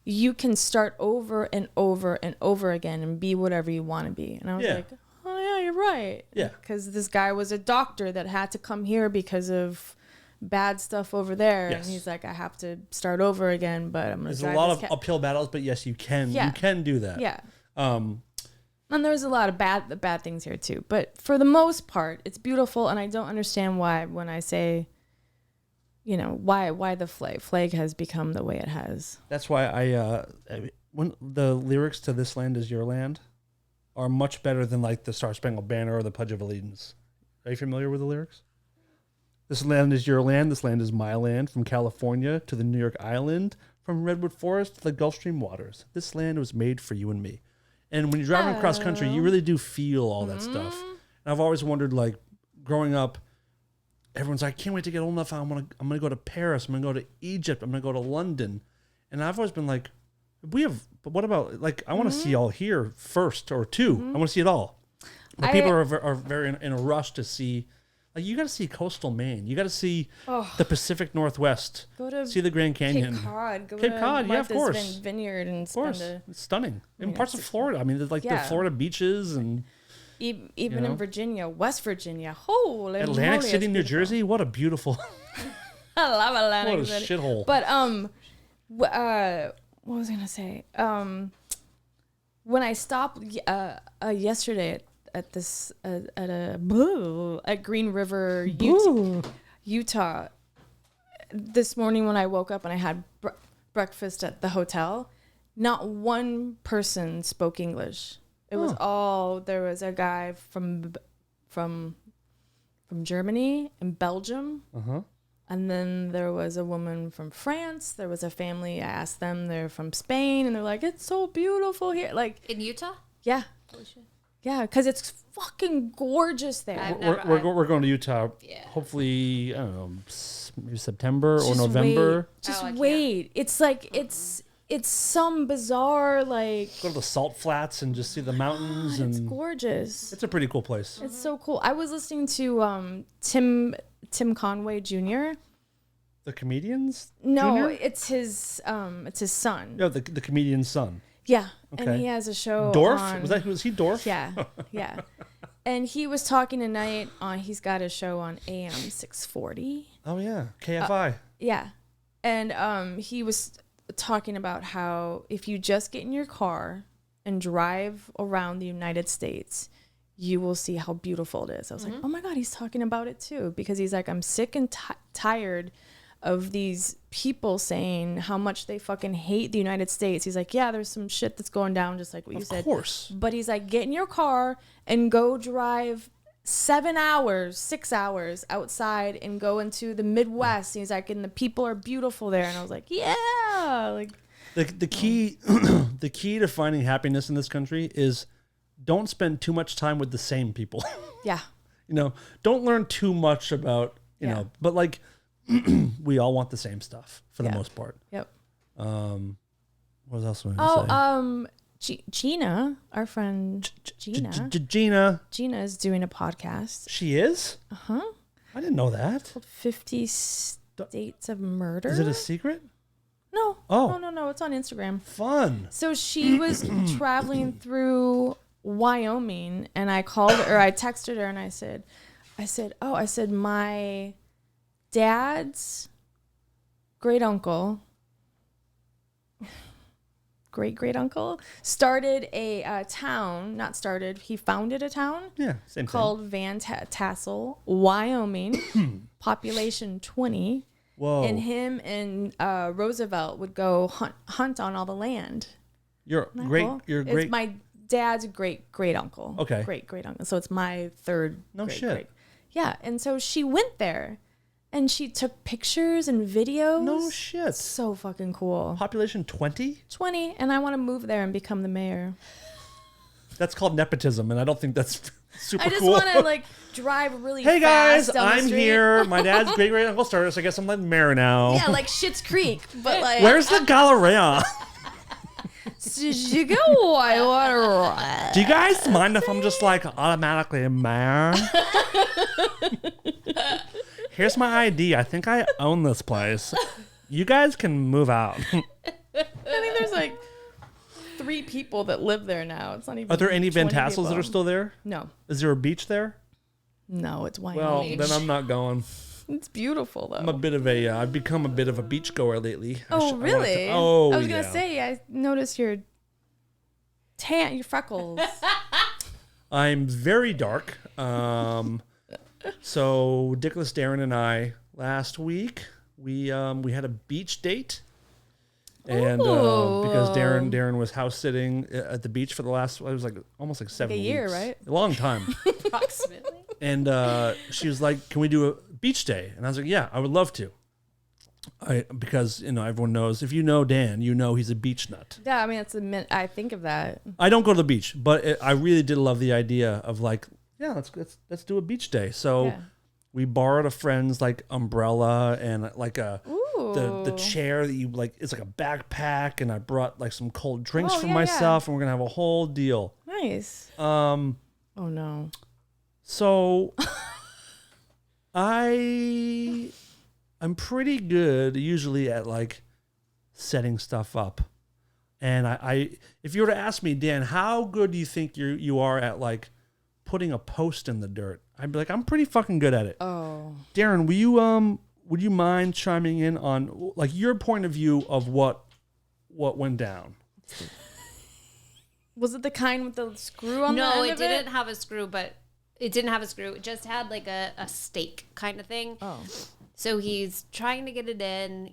you can start over and over and over again and be whatever you want to be. And I was like, oh yeah, you're right. Yeah. Because this guy was a doctor that had to come here because of bad stuff over there. Yes. And he's like, I have to start over again, but I'm going to There's a lot of uphill battles, but yes, you can. Yeah. You can do that. Yeah. And there's a lot of bad things here too. But for the most part, it's beautiful. And I don't understand why when I say, you know, why the flag has become the way it has. That's why when the lyrics to "This Land Is Your Land" are much better than like the Star Spangled Banner or the Pledge of Allegiance. Are you familiar with the lyrics? This land is your land. This land is my land. From California to the New York Island, from Redwood Forest to the Gulf Stream waters. This land was made for you and me. And when you're driving across country, you really do feel all that stuff. And I've always wondered, like, growing up, everyone's like, I can't wait to get old enough. I'm gonna go to Paris. I'm gonna go to Egypt. I'm gonna go to London. And I've always been like, but what about, like, I want to see all here first or two. I want to see it all. But people are very in a rush to see. Like, you got to see coastal Maine. You got to see the Pacific Northwest. See the Grand Canyon. Cape Cod. Cape Cod, yeah, of course. Vineyard and of course. It's stunning. In parts of Florida. I mean, there's like the Florida beaches and... Even in Virginia, West Virginia. Holy Atlantic moly, City, New Jersey. What a beautiful... I love Atlantic City. What a shithole. But, what was I going to say? When I stopped yesterday at Green River, Utah, this morning when I woke up and I had breakfast at the hotel, not one person spoke English. It was there was a guy from Germany and Belgium. And then there was a woman from France. There was a family. I asked them, they're from Spain, and they're like, it's so beautiful here. Like in Utah? Yeah. Holy shit. Yeah, because it's fucking gorgeous there. We're going to Utah. Yeah. Hopefully, I don't know, maybe September or November. Just wait. It's like it's some bizarre like. Go to the salt flats and just see the mountains. And it's gorgeous. It's a pretty cool place. It's so cool. I was listening to Tim Conway Jr. The comedian's? No, Jr.? it's his son. No, the comedian's son. Yeah, okay. And he has a show. Dorf? On, Was he Dorf? Yeah, yeah. And he was talking tonight on. He's got a show on AM 640. Oh yeah, KFI. Yeah, and he was talking about how if you just get in your car and drive around the United States, you will see how beautiful it is. I was like, oh my God, he's talking about it too. Because he's like, I'm sick and tired of these people saying how much they fucking hate the United States. He's like, yeah, there's some shit that's going down, just like what you said. Of course. But he's like, get in your car and go drive 6 hours outside and go into the Midwest. And he's like, and the people are beautiful there. And I was like, yeah. Like The key the key to finding happiness in this country is don't spend too much time with the same people. Yeah. You know, don't learn too much about, you know, but like we all want the same stuff for the most part. Yep. What else was I say? Gina, our friend Gina. Gina is doing a podcast. She is? Uh-huh. I didn't know that. Called 50 States of Murder. Is it a secret? No. Oh. No. It's on Instagram. Fun. So she was traveling through Wyoming, and I called her, I texted her, and I said, my dad's great uncle started a town, he founded a town Same called Van Tassel, Wyoming, population 20. Whoa. And him and Roosevelt would go hunt on all the land. You're Isn't that great. cool? You're great. It's my dad's great uncle. Okay. Great uncle. So it's my third. No great, shit. great. Yeah. And so she went there and she took pictures and videos. No shit. So fucking cool. Population 20? 20. And I want to move there and become the mayor. That's called nepotism, and I don't think that's super I just cool. want to like drive really Hey guys, fast down the I'm street. here. My dad's great uncle started, so I guess I'm like mayor now. Yeah, like Schitt's Creek, but like. Where's the Galleria? Did you go whitewater? Do you guys mind if I'm just like automatically a mayor? Here's my ID. I think I own this place. You guys can move out. I think there's like 3 people that live there now. It's not even. Are there any Van 20 Tassels that people. are still there? No. Is there a beach there? No, it's Well, Wyoming. then I'm not going. It's beautiful though. I'm a bit of a. I've become a bit of a beach goer lately. Oh, really? I was yeah. gonna say, I noticed your your freckles. I'm very dark. So Dickless Darren and I last week we had a beach date, and because Darren was house sitting at the beach for the last, it was like almost like 7 a year, weeks. right? A long time. Approximately. And she was like, "Can we do a beach day?" And I was like, "Yeah, I would love to." Because everyone knows, if you know Dan, you know he's a beach nut. Yeah, I mean, I think of that. I don't go to the beach, but I really did love the idea of like, yeah, let's do a beach day. So we borrowed a friend's like umbrella and like the chair that you like. It's like a backpack, and I brought like some cold drinks for myself, and we're gonna have a whole deal. Nice. Oh no. So I'm pretty good usually at like setting stuff up. And I if you were to ask me, Dan, how good do you think you are at like putting a post in the dirt? I'd be like, I'm pretty fucking good at it. Oh. Darren, would you mind chiming in on like your point of view of what went down? Was it the kind with the screw on the No, end it of didn't have a screw, but it didn't have a screw. It just had like a stake kind of thing. Oh. So he's trying to get it in.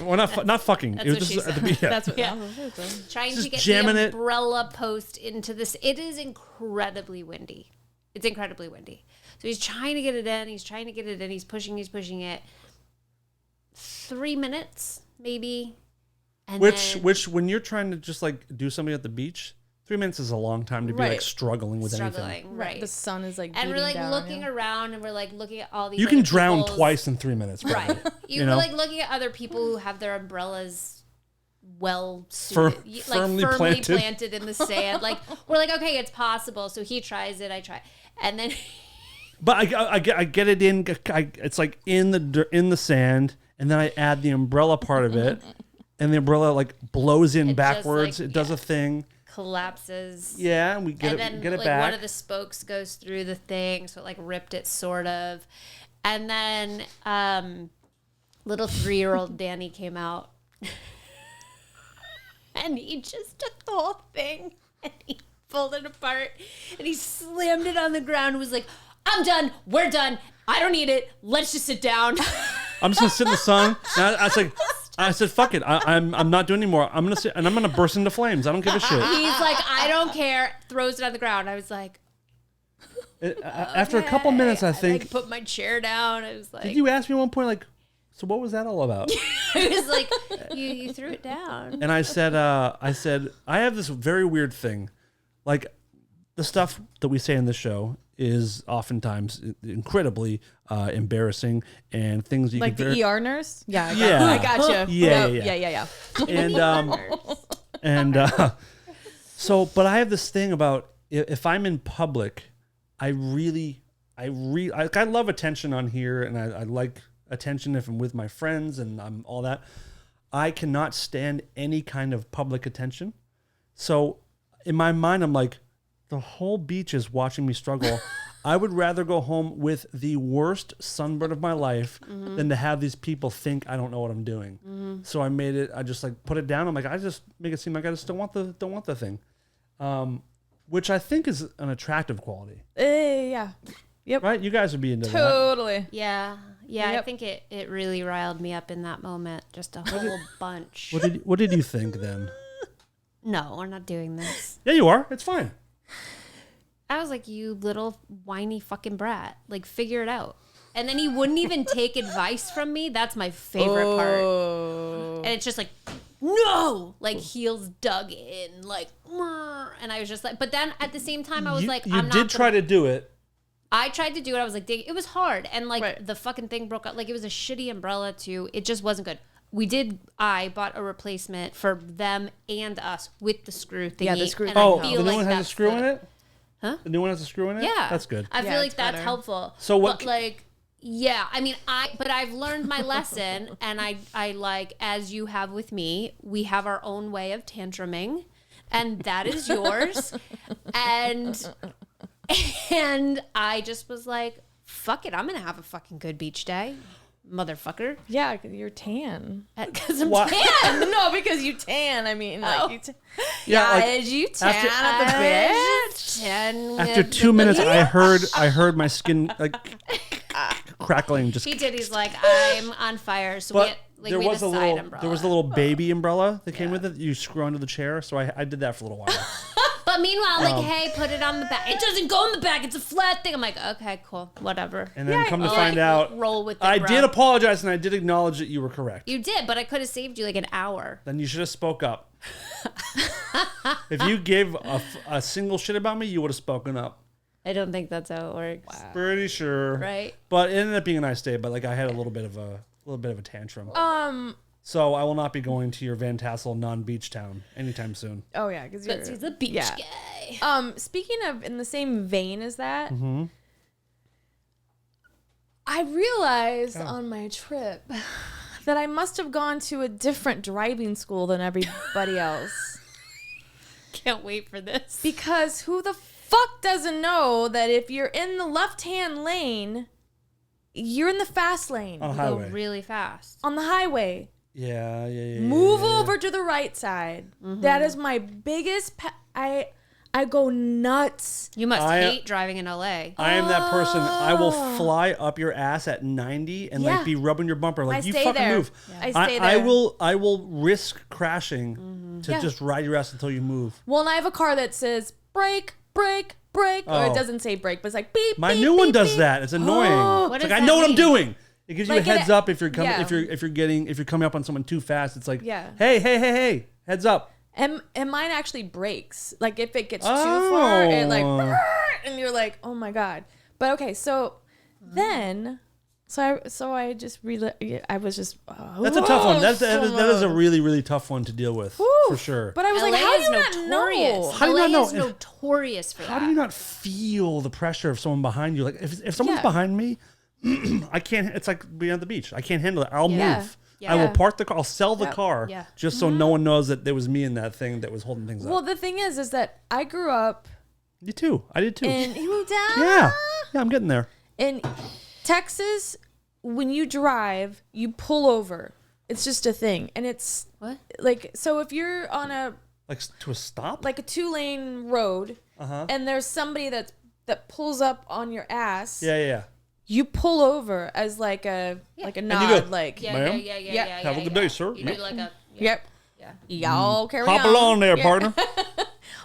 Well, not fucking. That's It what was she just at the said. beach. That's what. Yeah. Trying Just to get jamming the it. umbrella post into this. It is incredibly windy. It's incredibly windy. So he's trying to get it in. He's trying to get it in. He's pushing it. 3 minutes, maybe. And Which when you're trying to just like do something at the beach, 3 minutes is a long time to be like Right. struggling with anything. struggling, right? The sun is like. And we're beating like down, looking yeah. around, and we're like looking at all these. You can other drown people's- twice in 3 minutes. Probably. Right. You You were know? like looking at other people who have their umbrellas well Firmly suited, firmly planted. planted in the sand. Like we're like, okay, it's possible. So he tries it, I try, and then But I get it in. It's like in the sand, and then I add the umbrella part of it, and the umbrella like blows in It just, backwards. like, It does a thing. collapses. Yeah, and we get and it then get it like back. one of the spokes goes through the thing, so it like ripped it sort of. And then little 3-year-old Danny came out. And he just took the whole thing and he pulled it apart and he slammed it on the ground and was like, I'm done. We're done. I don't need it. Let's just sit down. I'm just gonna sit in the sun. And I said, fuck it. I'm not doing anymore. I'm gonna sit and I'm gonna burst into flames. I don't give a shit. He's like, I don't care. Throws it on the ground. I was like, After a couple minutes, I think. like, put my chair down. I was like, Did you ask me at one point, like, so what was that all about? I was like, you threw it down. And I said, I have this very weird thing. Like, the stuff that we say in the show is oftentimes incredibly embarrassing and things you Like could the ER nurse? Yeah. Yeah. I gotcha. Yeah. So, but I have this thing about if I'm in public, I love attention on here, and I like attention if I'm with my friends and I'm all that. I cannot stand any kind of public attention. So in my mind, I'm like, the whole beach is watching me struggle. I would rather go home with the worst sunburn of my life than to have these people think I don't know what I'm doing. So I just like put it down. I'm like, I just make it seem like I just don't want the thing. Which I think is an attractive quality. Yeah. Yep. Right? You guys would be into that. Totally. Yeah. I Yep. think it really riled me up in that moment. Just a whole bunch. What did you think then? No, we're not doing this. Yeah, you are. It's fine. I was like, you little whiny fucking brat. Like, figure it out. And then he wouldn't even take advice from me. That's my favorite part. And it's just like, no! Like, heels dug in. Like, and I was just like, but then at the same time, I was like, you did try to do it. I tried to do it. I was like, it was hard. And like, Right. the fucking thing broke up. Like, it was a shitty umbrella too. It just wasn't good. I bought a replacement for them and us with the screw thingy. Yeah, the screw and thing I helps. feel The new like one has a that's screw in it? Huh? The new one has a screw in it? Yeah. That's good. I Yeah, feel like it's that's better. helpful. So what- But like, yeah, I mean, but I've learned my lesson, and I like, as you have with me, we have our own way of tantruming, and that is yours. and I just was like, fuck it, I'm gonna have a fucking good beach day, motherfucker. Yeah, because you're tan. Because I'm What? tan. No, because you tan. I mean, like, you Yeah, like, did you tan after- at the bitch? after 2 minutes, I heard my skin like crackling. Just He did. He's like, I'm on fire. So but we had a side umbrella. there was a little baby umbrella that came with it that you screw onto the chair. So I did that for a little while. But meanwhile, like, hey, put it on the back. It doesn't go in the back. It's a flat thing. I'm like, okay, cool, whatever. And then come to I'll, find like, out, roll with it, I bro. did apologize and I did acknowledge that you were correct. You did, but I could have saved you like an hour. Then you should have spoke up. If you gave a single shit about me, you would have spoken up. I don't think that's how it works. Pretty sure. Right? But it ended up being a nice day. But like I had a little bit of a tantrum. So I will not be going to your Van Tassel non-beach town anytime soon. Oh yeah, because you're. But he's a beach yeah. guy. Speaking of in the same vein as that, I realized on my trip that I must have gone to a different driving school than everybody else. Can't wait for this. Because who the fuck doesn't know that if you're in the left-hand lane, you're in the fast lane On a Go highway. really fast. on the highway. Yeah. Move over to the right side. That is my biggest. I go nuts. You must I- hate driving in LA. I am that person. I will fly up your ass at 90 and Yeah. like be rubbing your bumper. Like I you stay fucking there. move. Yeah. I stay I there. will risk crashing to Yeah. just ride your ass until you move. Well, and I have a car that says brake, brake, brake, or Oh. it doesn't say brake, but it's like beep. My beep, new one beep, does beep. that. It's annoying. Oh. What It's does like I that know what I'm mean? doing. It gives you Like a heads it- up if you're coming yeah. if you're coming up on someone too fast. It's like Yeah. hey, heads up. And mine actually breaks. Like if it gets too far, and like, and you're like, oh my god. But okay, so then, so I just I was just. That's a tough one. That is a so really, really tough one to deal with Woo. for sure. But I was LA like, how do is you not notorious. know? How do you LA not know? is notorious for How that. do you not feel the pressure of someone behind you? Like if someone's Yeah. behind me, I can't. It's like being at the beach. I can't handle it. I'll Yeah. move. Yeah. I will park the car. I'll sell the Yep. car Yeah. just so no one knows that there was me in that thing that was holding things Well, up. the thing is that I grew up You too. I did too. in Yeah, I'm getting there. in Texas. When you drive, you pull over. It's just a thing. And it's What? like, so if you're on a Like to a stop? like a 2-lane road and there's somebody that pulls up on your ass, Yeah. you pull over as like a nod, go, like Ma'am? Have a good day, sir. You do like a yep. yeah. Y'all carry Hop on. along there, Yeah. partner.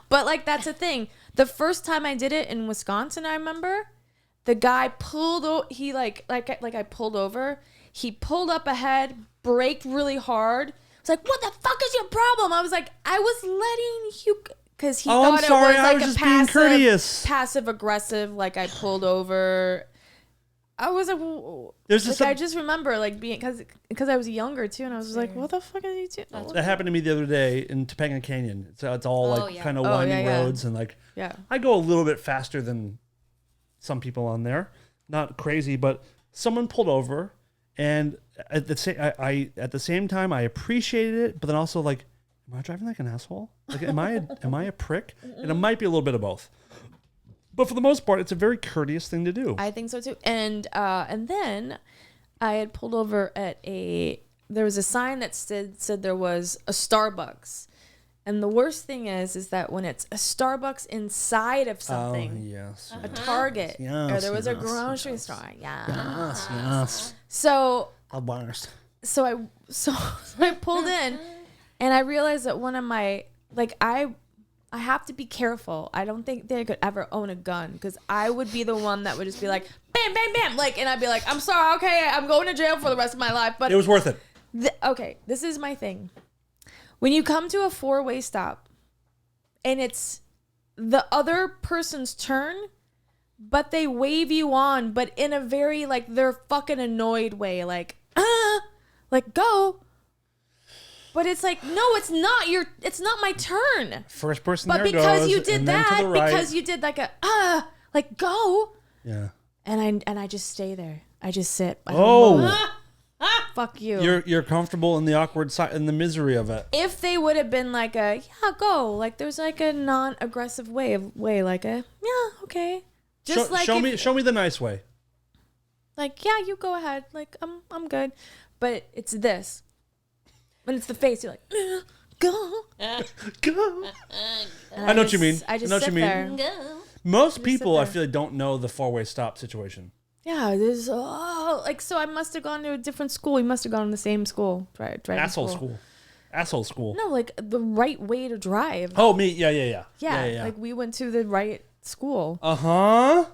But like that's a thing. The first time I did it in Wisconsin, I remember the guy pulled. He like I pulled over. He pulled up ahead, braked really hard. It's like, what the fuck is your problem? I was like, I was letting you, because he thought I'm sorry, it was I like was a just being courteous. passive aggressive. Like I pulled over. I was like, There's just I just remember like being because I was younger too, and I was just like, what the fuck are you doing? That happened to me the other day in Topanga Canyon. So it's all like kind of winding roads and like I go a little bit faster than some people on there. Not crazy, but someone pulled over, and at the same time I appreciated it, but then also like, am I driving like an asshole? Like am I a prick? And it might be a little bit of both. But for the most part, it's a very courteous thing to do. I think so too. And then I had pulled over at there was a sign that said there was a Starbucks. And the worst thing is that when it's a Starbucks inside of something, a Target, or there was a grocery store, Yes. So A bars. so I pulled in, and I realized that one of my I have to be careful. I don't think they could ever own a gun, because I would be the one that would just be like, bam, bam, bam. Like, and I'd be like, I'm sorry, okay, I'm going to jail for the rest of my life. But It was worth it. okay, this is my thing. When you come to a 4-way stop and it's the other person's turn, but they wave you on, but in a very like they're fucking annoyed way, like go. But it's like, no, it's not my turn. First person But there because goes, you did and then to that, the right. because you did like like go. Yeah. And I just stay there. I just sit. Fuck you. You're comfortable in the awkward side, in the misery of it. If they would have been like go, like there's like a non-aggressive way, like okay. Just Show me the nice way. Like, yeah, you go ahead. Like I'm good. But it's this. When it's the face, you're like, go. Go. I know what you mean. I just know what sit you mean. there. Go. Most people, I feel like, don't know the 4-way stop situation. Yeah, there's so I must have gone to a different school. We must have gone to the same school. Asshole school. Asshole school. No, like the right way to drive. Oh, me. Yeah. Like we went to the right school. Uh-huh.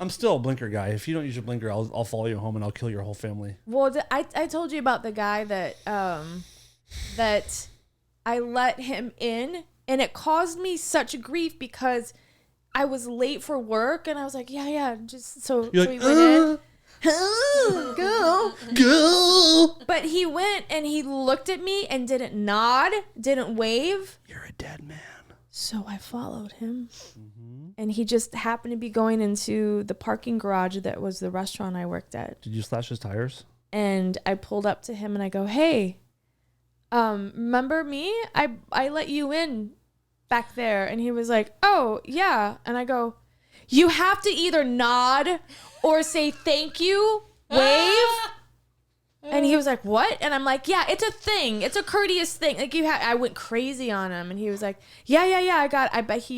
I'm still a blinker guy. If you don't use your blinker, I'll follow you home and I'll kill your whole family. Well, I told you about the guy that that I let him in, and it caused me such grief because I was late for work, and I was like, yeah, just so You're so like, he went in. Go. But he went and he looked at me and didn't nod, didn't wave. You're a dead man. So I followed him. And he just happened to be going into the parking garage that was the restaurant I worked at. Did you slash his tires? And I pulled up to him and I go, hey, remember me? I let you in back there. And he was like, oh, yeah. And I go, you have to either nod or say thank you, wave. And he was like, what? And I'm like, yeah, it's a thing. It's a courteous thing. Like I went crazy on him, and he was like, yeah. I bet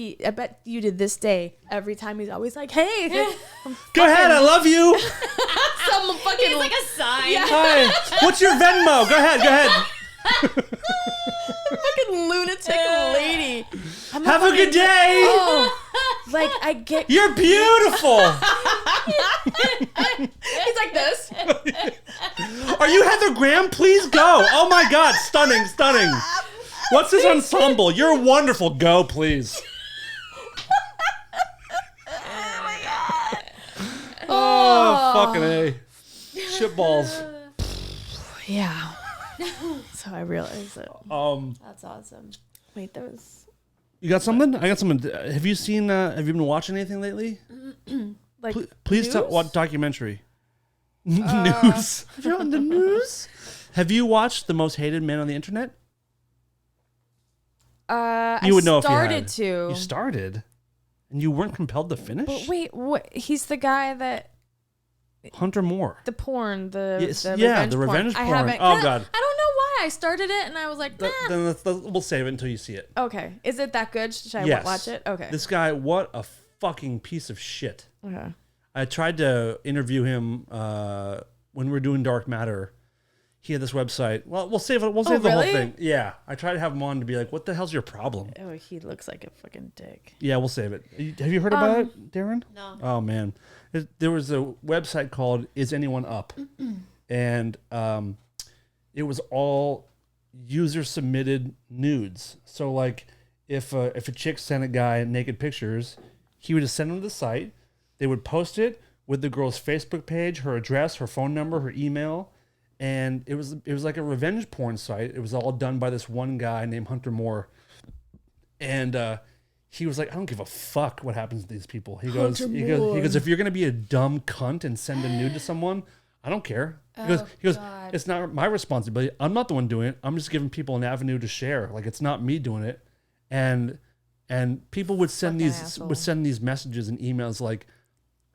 you did this day. Every time he's always like, hey, Go ahead, I love you. some fucking It's like a sign. Yeah. Hi. What's your Venmo? Go ahead. fucking lunatic lady. Have a good day. Oh, like I get. You're beautiful. He's like this. Are you Heather Graham? Please go. Oh my God, stunning. What's this ensemble? You're wonderful. Go, please. Oh, fucking A. Shitballs. Yeah. So I realized that. That's awesome. Wait, there was You got something? I got something. Have you been watching anything lately? like. Please news? tell what documentary. News. You're on the news? Have you watched The Most Hated Man on the Internet? You would know if you had. To. You started? And you weren't compelled to finish? But wait, what? He's the guy that Hunter Moore. the porn, Yes, the yeah, revenge the porn. revenge I porn. haven't. Oh, God. I don't I started it and I was like, nah. Then we'll save it until you see it. Okay. Is it that good? Should I Yes. watch it? Okay. This guy, what a fucking piece of shit. Okay. I tried to interview him when we were doing Dark Matter. He had this website. Well, we'll save it. We'll save the whole really? thing. Yeah, I tried to have him on to be like, "What the hell's your problem?" Oh, he looks like a fucking dick. Yeah, we'll save it. Have you heard about it, Darren? No. Oh man, there was a website called "Is Anyone Up," and it was all user submitted nudes. So like, if a chick sent a guy naked pictures, he would just send them to the site. They would post it with the girl's Facebook page, her address, her phone number, her email. And it was like a revenge porn site. It was all done by this one guy named Hunter Moore. And he was like, I don't give a fuck what happens to these people. He goes, if you're gonna be a dumb cunt and send a nude to someone, I don't care. He goes, it's not my responsibility. I'm not the one doing it. I'm just giving people an avenue to share. Like it's not me doing it. And people would send these messages and emails like,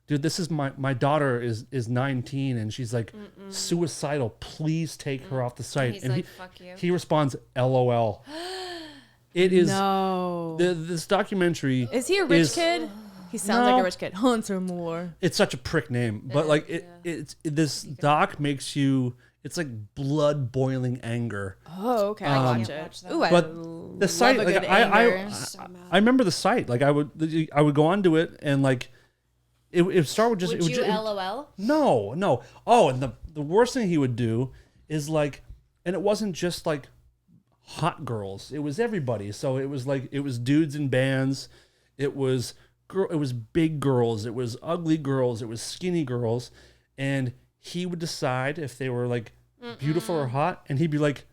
dude, this is my daughter is 19 and she's like suicidal. Please take her off the site. He's and like, fuck you. he responds, LOL. It is No. this documentary. Is he a rich kid? He sounds like a rich kid. Hunter Moore. It's such a prick name, but like this doc makes you. It's like blood boiling anger. Oh, okay. I watch it. Ooh, I But the site, love a like good anger. I remember the site. Like I would go onto it and like. It started with just. Would you LOL? No. Oh, and the worst thing he would do is like, and it wasn't just like hot girls. It was everybody. So it was like it was dudes in bands. It was big girls. It was ugly girls. It was skinny girls, and he would decide if they were like beautiful or hot, and he'd be like,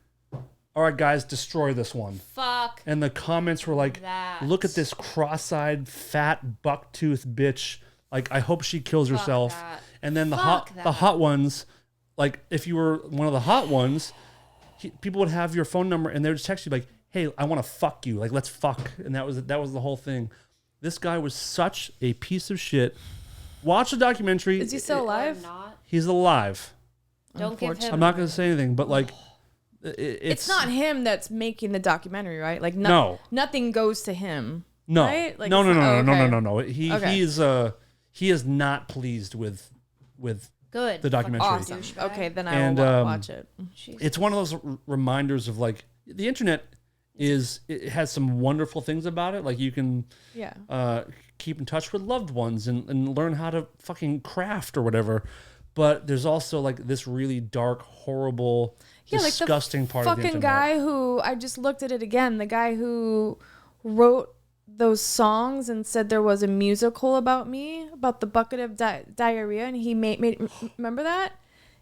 "All right, guys, destroy this one." Fuck. And the comments were like, that. "Look at this cross-eyed, fat, buck-toothed bitch. Like, I hope she kills herself." that. And then the Fuck hot ones, like if you were one of the hot ones, people would have your phone number and they would just text you like, "Hey, I want to fuck you. Like, let's fuck." And that was the whole thing. This guy was such a piece of shit. Watch the documentary. Is he still alive? Not. He's alive. Don't give him. I'm not going to say anything, but like, It's not him that's making the documentary, right? Like No. nothing goes to him. No. Right? Like, No. okay. He is not pleased with Good. the documentary. Awesome. Okay, then I And, will watch it. It's one of those reminders of like the internet it has some wonderful things about it. Like you can keep in touch with loved ones and learn how to fucking craft or whatever. But there's also like this really dark, horrible, disgusting part of the fucking internet. guy who I just looked at it again. The guy who wrote those songs and said there was a musical about me, about the bucket of diarrhea, and he made remember that?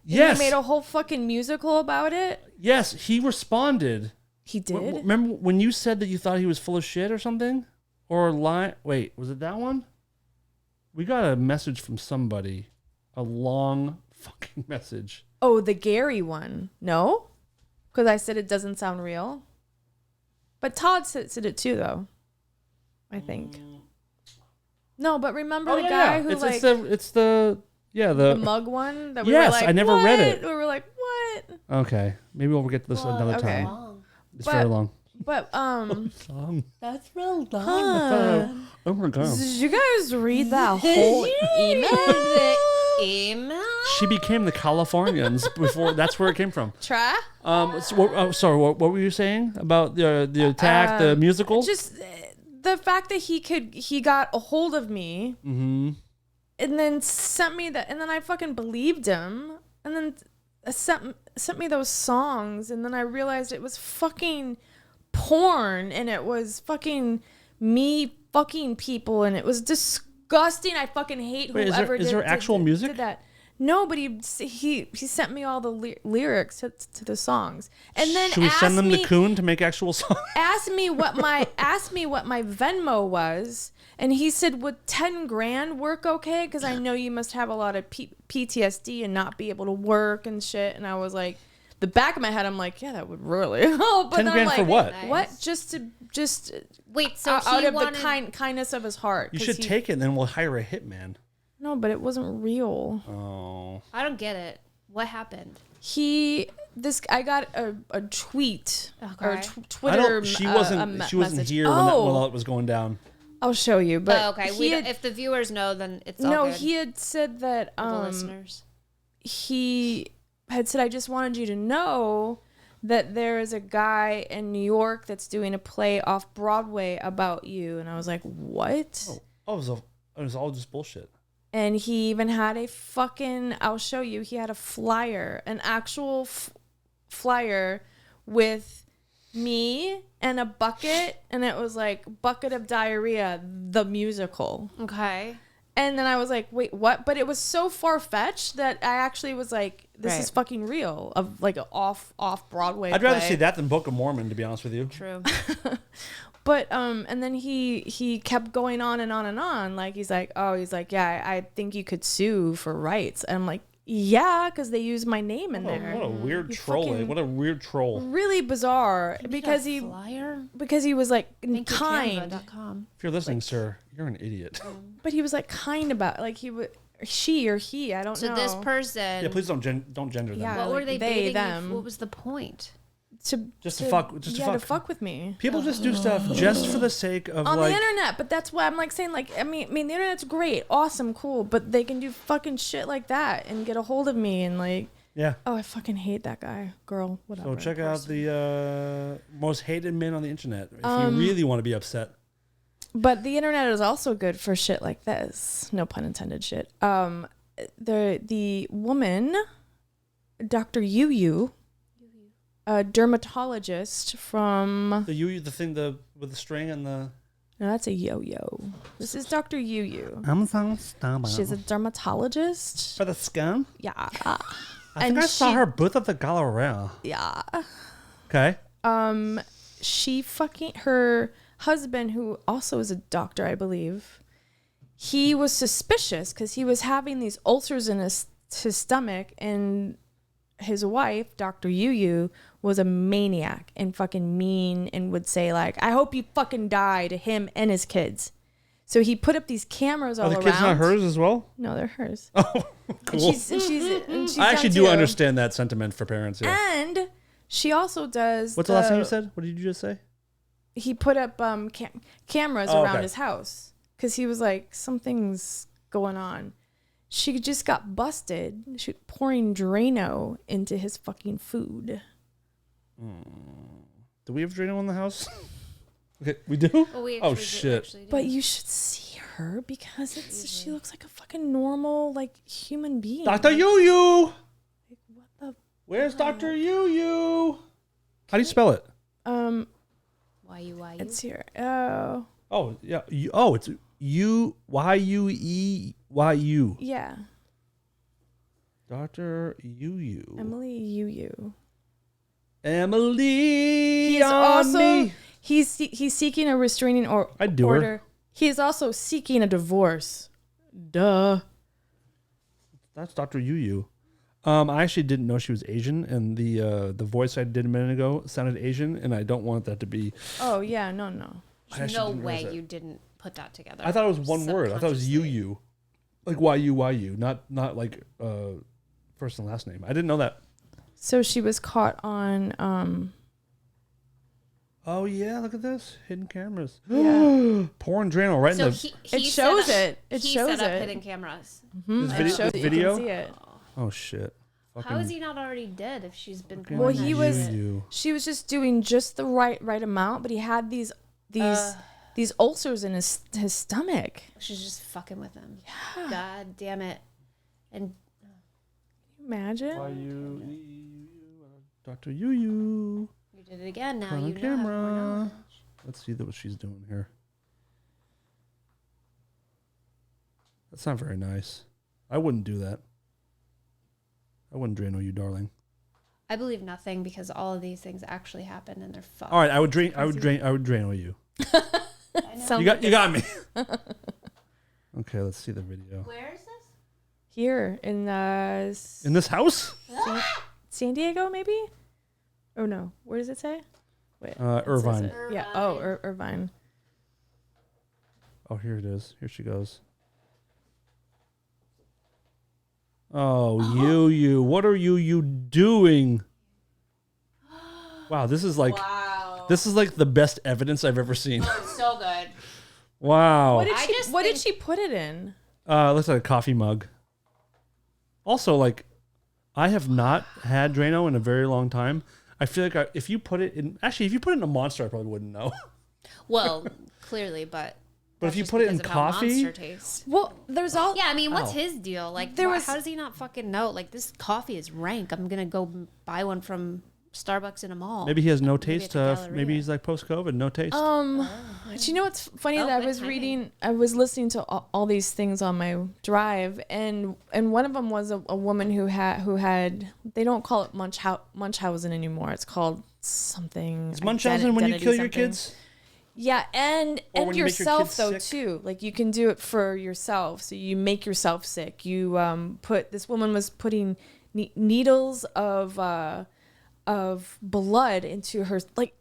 Yes. He made a whole fucking musical about it. Yes, he responded. He did. Remember when you said that you thought he was full of shit or something? Or lie? Wait, was it that one? We got a message from somebody. A long fucking message. Oh, the Gary one. No? Because I said it doesn't sound real. But Todd said it too, though. I think. No, but remember the guy who it's the mug one that we yes, were like, I never read it. We were like, what? Okay, maybe we'll get to this another okay. time. It's very long. But That's real long. Oh my god! did you guys read that whole Email? She became the Californians before. That's where it came from. Try? Sorry. What were you saying about the attack, the musical? Just the fact that he got a hold of me, and then sent me that, and then I fucking believed him, and then sent me those songs, and then I realized it was fucking porn, and it was fucking me fucking people, and it was disgusting. I fucking hate whoever is there actual music? did that. No, but he sent me all the lyrics to the songs, and then should we send them to Kuhn to make actual songs? asked me what my Venmo was, and he said, "Would 10 grand work okay? Because I know you must have a lot of PTSD and not be able to work and shit." And I was like, the back of my head, I'm like, yeah, that would really help. But 10 then grand I'm for like, what? What? Just Wait, so out he of wanted... the kindness of his heart. You 'cause should take it, and then we'll hire a hitman. No, but it wasn't real. Oh. I don't get it. What happened? He I got a tweet or Okay. Twitter. She wasn't message. here when all it was going down. I'll show you. But okay. If the viewers know, then it's all no. good. He had said that For the listeners. he had said, I just wanted you to know that there is a guy in New York that's doing a play off Broadway about you. And I was like, what? Oh, it was all just bullshit. And he even had a fucking, I'll show you, he had a flyer, an actual flyer with me and a bucket. And it was like, Bucket of Diarrhea, the musical. Okay. And then I was like, wait, what? But it was so far-fetched that I actually was like, this is fucking real, of like an off-Broadway I'd rather play. see that than Book of Mormon, to be honest with you. True. But and then he kept going on and on and on. Like he's like, yeah, I think you could sue for rights. And I'm like, yeah, because they use my name in there. What a weird You troll. fucking- What a weird troll. Really bizarre because flyer. he was like Thank you, kind, Canva.com. If you're listening, sir, you're an idiot. but he was like kind about like he would she or he, I don't know. So this person. Yeah, please don't gender them. Yeah. What like were they they, dating? them. What was the point? to fuck with me. People just do stuff just for the sake of On like. the internet, but that's why I'm like saying like I mean the internet's great, awesome, cool, but they can do fucking shit like that and get a hold of me and like Yeah. I fucking hate that guy, girl, whatever. So check out the most hated men on the internet if you really want to be upset. But the internet is also good for shit like this. No pun intended. Shit. The woman, Dr. Yu, a dermatologist from. The thing with the string and the. No, that's a yo-yo. This is Dr. Yu. I'm so stubborn. She's a dermatologist. For the skin? Yeah. I think I saw her booth at the Galleria. Yeah. Okay. She fucking her husband, who also is a doctor, I believe. He was suspicious because he was having these ulcers in his stomach, and his wife, Dr. Yu, was a maniac and fucking mean and would say like, "I hope you fucking die" to him and his kids. So he put up these cameras all Are the around. kids not hers as well? No, they're hers. Oh, cool. And she's I actually young do too. understand that sentiment for parents. Yeah. And she also does. What's the last thing you said? What did you just say? He put up cameras Oh, around okay. his house because he was like, something's going on. She just got busted. She pouring Drano into his fucking food. Do we have Drano in the house? Okay, we do? Well, we Oh, actually shit. do. But you should see her because she looks like a fucking normal like human being. Dr. Yu! Like, what the? Where's Dr. Yu? How do you spell it? Why you? It's here. Oh. Oh, yeah. It's Yueyu. Yeah. Dr. Yu. Emily Yu. Emily. He's also he's seeking a restraining I'd do her. order. He is also seeking a divorce. Duh. That's Dr. Yu. I actually didn't know she was Asian, and the voice I did a minute ago sounded Asian, and I don't want that to be. Oh yeah, no. I actually No didn't realize way that. you didn't put that together. I thought it was one word. I thought it was Yu, like YU, not like first and last name. I didn't know that. So she was caught on Oh yeah, look at this hidden cameras. yeah. Pouring Drano right So in the. he It shows set up, it. It he shows set up it. hidden cameras. This It video. shows This it. You video? can see it. Oh shit. How is he not already dead if she's been? Well, pouring he that was. shit? She was just doing just the right amount, but he had these ulcers in his stomach. She's just fucking with him. Yeah. God damn it. And Imagine. Dr. Yu. you did it again. Now On you know camera. have more knowledge. Let's see what she's doing here. That's not very nice. I wouldn't do that. I wouldn't Drano you, darling. I believe nothing because all of these things actually happen and they're fucked. All right, I would Drano you. Sounds You got me. Okay, let's see the video. Where is this? here in In this house? San Diego, maybe? Oh no, where does it say? Wait, it says Irvine. it. Yeah. Oh, Irvine. Oh, here it is. Here she goes. Oh, you. What are you doing? Wow, this is like the best evidence I've ever seen. Oh, it's so good. Wow. What did she put it in? It looks like a coffee mug. Also, like, I have not had Drano in a very long time. I feel like if you put it in a Monster, I probably wouldn't know. Well, clearly, but if you put it in coffee, Well, there's all. yeah. I mean, what's his deal? Like, how does he not fucking know? Like, this coffee is rank. I'm gonna go buy one from Starbucks in a mall. maybe he has no taste. at the Galleria. Maybe he's like post-COVID, no taste. Do you know what's funny? Oh, That I good was timing. reading, I was listening to all these things on my drive, and one of them was a woman who had they don't call it Munchausen anymore. It's called something. Is Munchausen when you kill your something. kids? Yeah, and Or when you make your yourself kids though sick? too. Like you can do it for yourself. So you make yourself sick. You this woman was putting needles of blood into her, like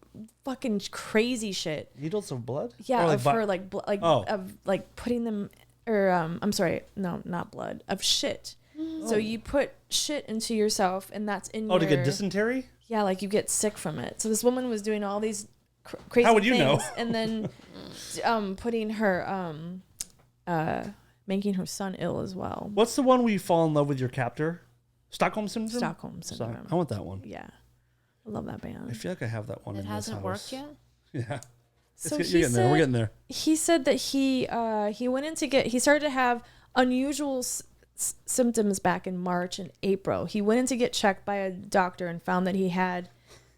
fucking crazy shit. Needles of blood? Yeah, Or of her Oh. of like putting them I'm sorry, no, not blood, of shit. So you put shit into yourself, and that's in Oh, to get dysentery? yeah, like you get sick from it. So this woman was doing all these crazy How would you things, know? and then putting her making her son ill as well. What's the one where you fall in love with your captor? Stockholm syndrome. Stockholm syndrome. I want that one. Yeah, I love that band. I feel like I have that one. It in hasn't this worked house. yet. Yeah. So You're getting there. We're getting there. He said that he went in to he started to have unusual symptoms back in March and April. He went in to get checked by a doctor and found that he had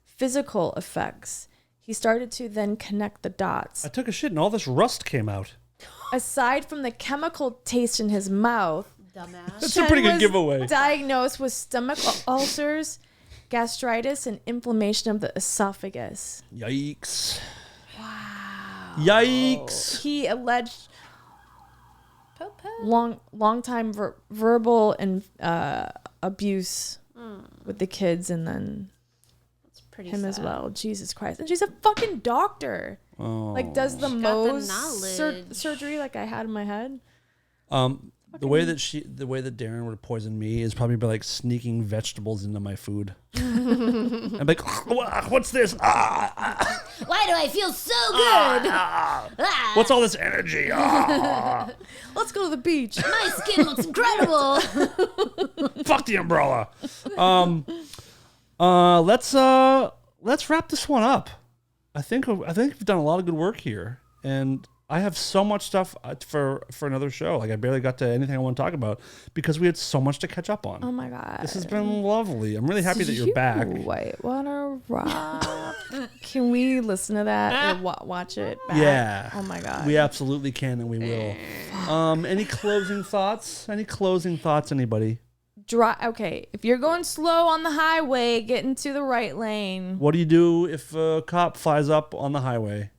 physical effects. He started to then connect the dots. I took a shit and all this rust came out. Aside from the chemical taste in his mouth, Dumbass. That's a pretty good was giveaway. diagnosed with stomach ulcers, gastritis, and inflammation of the esophagus. Yikes. Wow. Yikes. He alleged long time verbal and abuse with the kids, and then It's pretty him sad. as well. Jesus Christ! And she's a fucking doctor. Oh. Like does the She's got the Mohs knowledge. surgery like I had in my head. The way that Darren would poison me is probably by like sneaking vegetables into my food. I'm like, what's this? Why do I feel so good? Ah, What's all this energy? Let's go to the beach. my skin looks incredible. Fuck the umbrella. Let's wrap this one up. I think we've done a lot of good work here, and I have so much stuff for another show. Like I barely got to anything I want to talk about because we had so much to catch up on. Oh my god! This has been lovely. I'm really happy that you're back. Whitewater Rock. Can we listen to that or watch it back? Yeah. Oh my god. We absolutely can, and we will. Any closing thoughts? Anybody? Okay, if you're going slow on the highway, get into the right lane. What do you do if a cop flies up on the highway?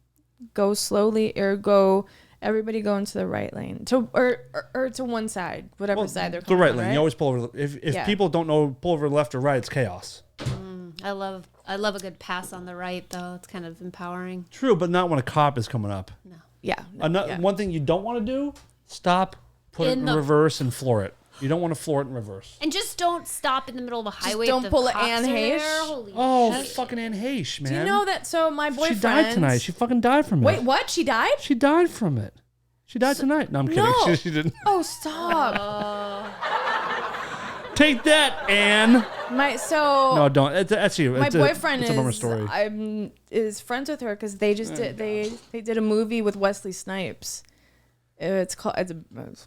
Go slowly, or everybody go into the right lane or to one side, whatever side they're The coming right on, lane. right? You always pull over. If Yeah. people don't know pull over left or right, it's chaos. I love a good pass on the right, though. It's kind of empowering. True, but not when a cop is coming up. Yeah. no, yeah. One thing you don't want to do: stop, put it In in the- reverse, and floor it. You don't want to floor it in reverse. And just don't stop in the middle of a highway. don't if the pull a cops Anne are there. Heche. Holy Oh, shit. fucking Anne Heche, man! Do you know that? So my boyfriend. She died tonight. She fucking died from it. Wait, what? She died? She died from it. She died tonight. No, I'm kidding. No. She didn't. Oh, stop. Take that, Anne. No, don't. That's you. My boyfriend it's a bummer story. is friends with her because they just did they did a movie with Wesley Snipes. It's called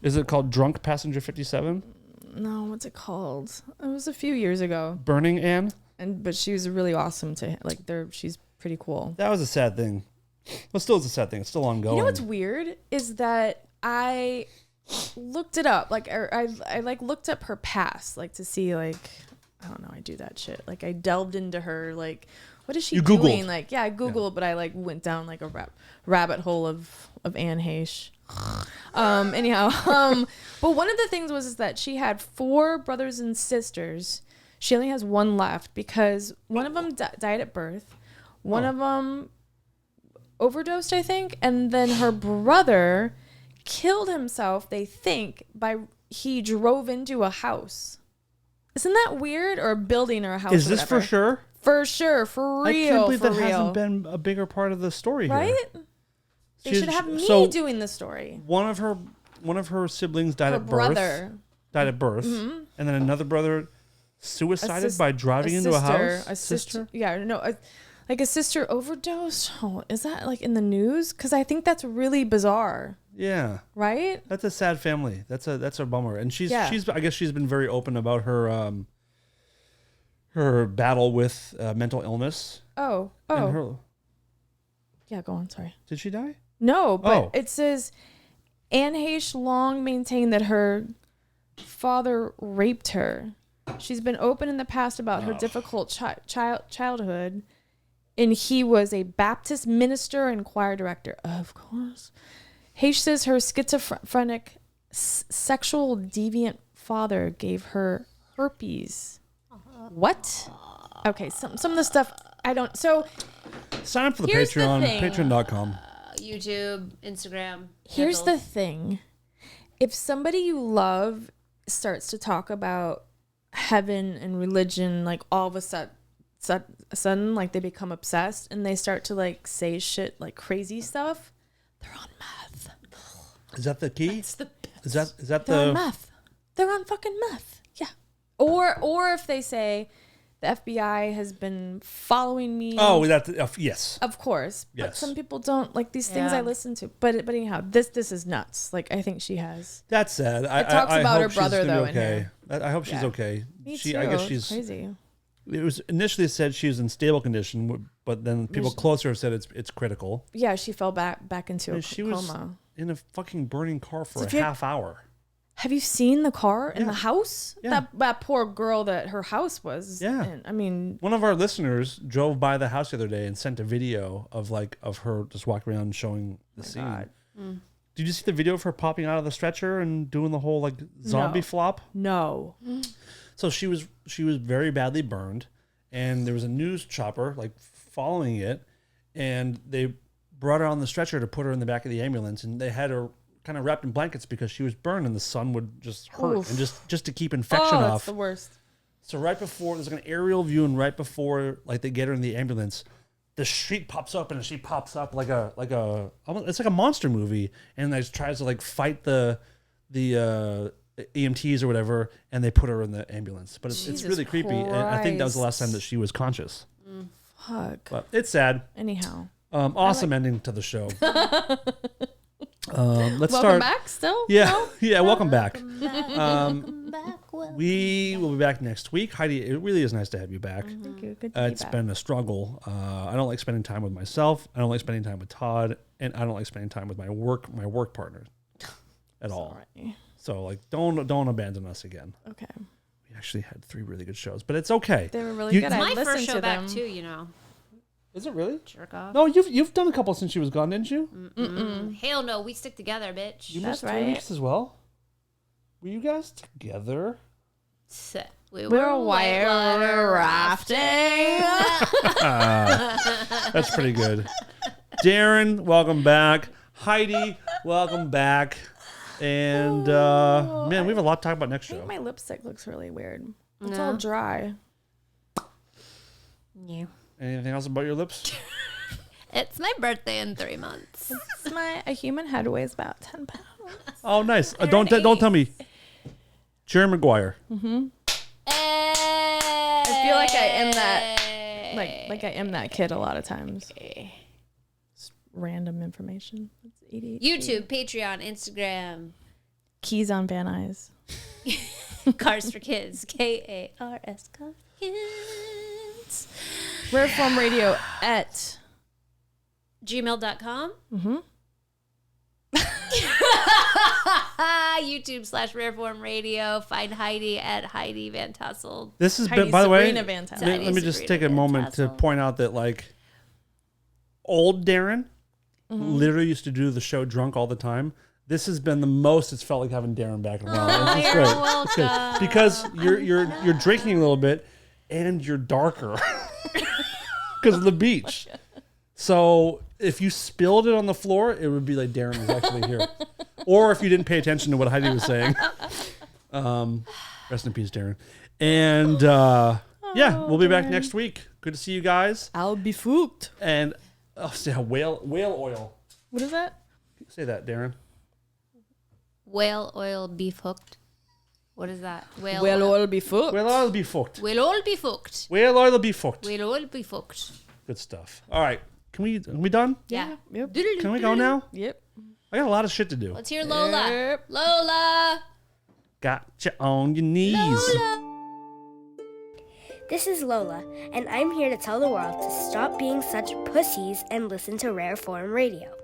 Is it called Drunk Passenger 57? no, what's it called? It was a few years ago, Burning Anne? but she was really awesome to like. She's pretty cool. That was a sad thing. Well, still, it's a sad thing. It's still ongoing. You know what's weird is that I looked it up, like I like looked up her past, like to see like I don't know. I do that shit. Like I delved into her, like what is she You doing? Googled. Like yeah, I Googled, but I like went down like a rabbit hole of Anne Heche. Anyhow, but one of the things was is that she had 4 brothers and sisters. She only has one left because one of them died at birth. One of them overdosed, I think, and then her brother killed himself, they think, he drove into a house. Isn't that weird? Or a building or a house. Is or this for whatever. sure? For sure, for real. I can't believe for that real. hasn't been a bigger part of the story right? here. They should have me so doing the story. One of her siblings died Her at birth. brother. Died at birth, and then another brother suicided by driving into a house. A sister. Yeah, no, like a sister overdose. Oh, is that like in the news? Because I think that's really bizarre. Yeah, right. That's a sad family. That's a bummer. And she's I guess she's been very open about her her battle with mental illness. Oh. Yeah, go on. Sorry. Did she die? No, but it says Anne Heche long maintained that her father raped her. She's been open in the past about her difficult childhood, and he was a Baptist minister and choir director. Of course. Heche says her schizophrenic, sexual deviant father gave her herpes. What? Okay, some of the stuff I don't. So sign up for the here's Patreon, the thing. patreon.com. YouTube, Instagram. Here's handles. the thing. If somebody you love starts to talk about heaven and religion, like all of a sudden, like they become obsessed and they start to like say shit like crazy stuff, they're on meth. Is that the key? That's the best. Is that They're the on meth. They're on fucking meth. Yeah. Or if they say the FBI has been following me. Oh, yes. Of course. But Yes. some people don't like these things I listen to. But anyhow, this is nuts. Like I think she has. That's sad. It talks about hope her brother she's gonna though be in okay. here. I hope she's okay. Me I too. guess It's she's crazy. It was initially said she was in stable condition, but then people closer have said it's critical. Yeah, she fell back into a She coma. was in a fucking burning car for So a half hour. Have you seen the car in the house? Yeah. That poor girl that her house was. Yeah. in. I mean, One of our listeners drove by the house the other day and sent a video of her just walking around showing the scene. God. Did you see the video of her popping out of the stretcher and doing the whole like zombie No. flop? no. So she was very badly burned, and there was a news chopper like following it, and they brought her on the stretcher to put her in the back of the ambulance, and they had her kind of wrapped in blankets because she was burned and the sun would just hurt. Oof. And just to keep infection Oh, off. that's the worst. So right before there's like an aerial view, and right before like they get her in the ambulance, the street pops up and she pops up like a it's like a monster movie, and like tries to like fight the EMTs or whatever, and they put her in the ambulance. But it's Jesus really creepy, and I think that was the last time Christ. that she was conscious. Fuck. But it's sad. Anyhow. Awesome ending to the show. Let's Welcome start. back still? Yeah, No? yeah. Welcome back. Back well. We will be back next week. Heidi, it really is nice to have you back. Thank you. Good to be It's back. been a struggle. I don't like spending time with myself. I don't like spending time with Todd, and I don't like spending time with my work partner at all. Sorry. So like, don't abandon us again. Okay. We actually had 3 really good shows, but it's okay. They were really You- good. My I listened first to show back them. too, you know. Is it really? Jerk off. No, you've done a couple since she was gone, didn't you? Hell no, we stick together, bitch. You That's missed 3 right. weeks as well. Were you guys together? We We're whitewater rafting. That's pretty good. Darren, welcome back. Heidi, welcome back. And man, we have a lot to talk about next I think show. my lipstick looks really weird. It's No. all dry. Yeah. Anything else about your lips? It's my birthday in 3 months. A human head weighs about 10 pounds. Oh, nice. Don't tell me. Jerry Maguire. I feel like I am that, like I am that kid a lot of times. Just random information. It's ADHD. YouTube, Patreon, Instagram, Keys on Van Nuys. Cars for Kids, KARS Cars for Kids. Rare Form Radio at Gmail.com. YouTube/Rareform Radio. Find Heidi at Heidi Van Tassel. This has Heidi been, by the way, Sabrina Van Tassel. let me just Sabrina take a Van moment to Tassel. point out that like old Darren literally used to do the show drunk all the time. This has been the most it's felt like having Darren back in a while. It's You're great. It's good. welcome. Because you're drinking a little bit and you're darker because of the beach. So if you spilled it on the floor, it would be like Darren was actually here. Or if you didn't pay attention to what Heidi was saying. Rest in peace, Darren. And yeah, we'll be back next week. Good to see you guys. I'll be fooked. And yeah, whale oil. What is that? Say that, Darren. Whale oil beef hooked. What is that? Well, oil be fooked. Whale oil be fucked. Whale oil be fucked. Whale oil be fucked. Whale oil be fucked. Good stuff. All right. Are we done? Yeah. Yep. Can we go now? Yep. I got a lot of shit to do. Let's hear Lola. Yep. Lola. Got you on your knees. Lola. This is Lola, and I'm here to tell the world to stop being such pussies and listen to Rare Form Radio.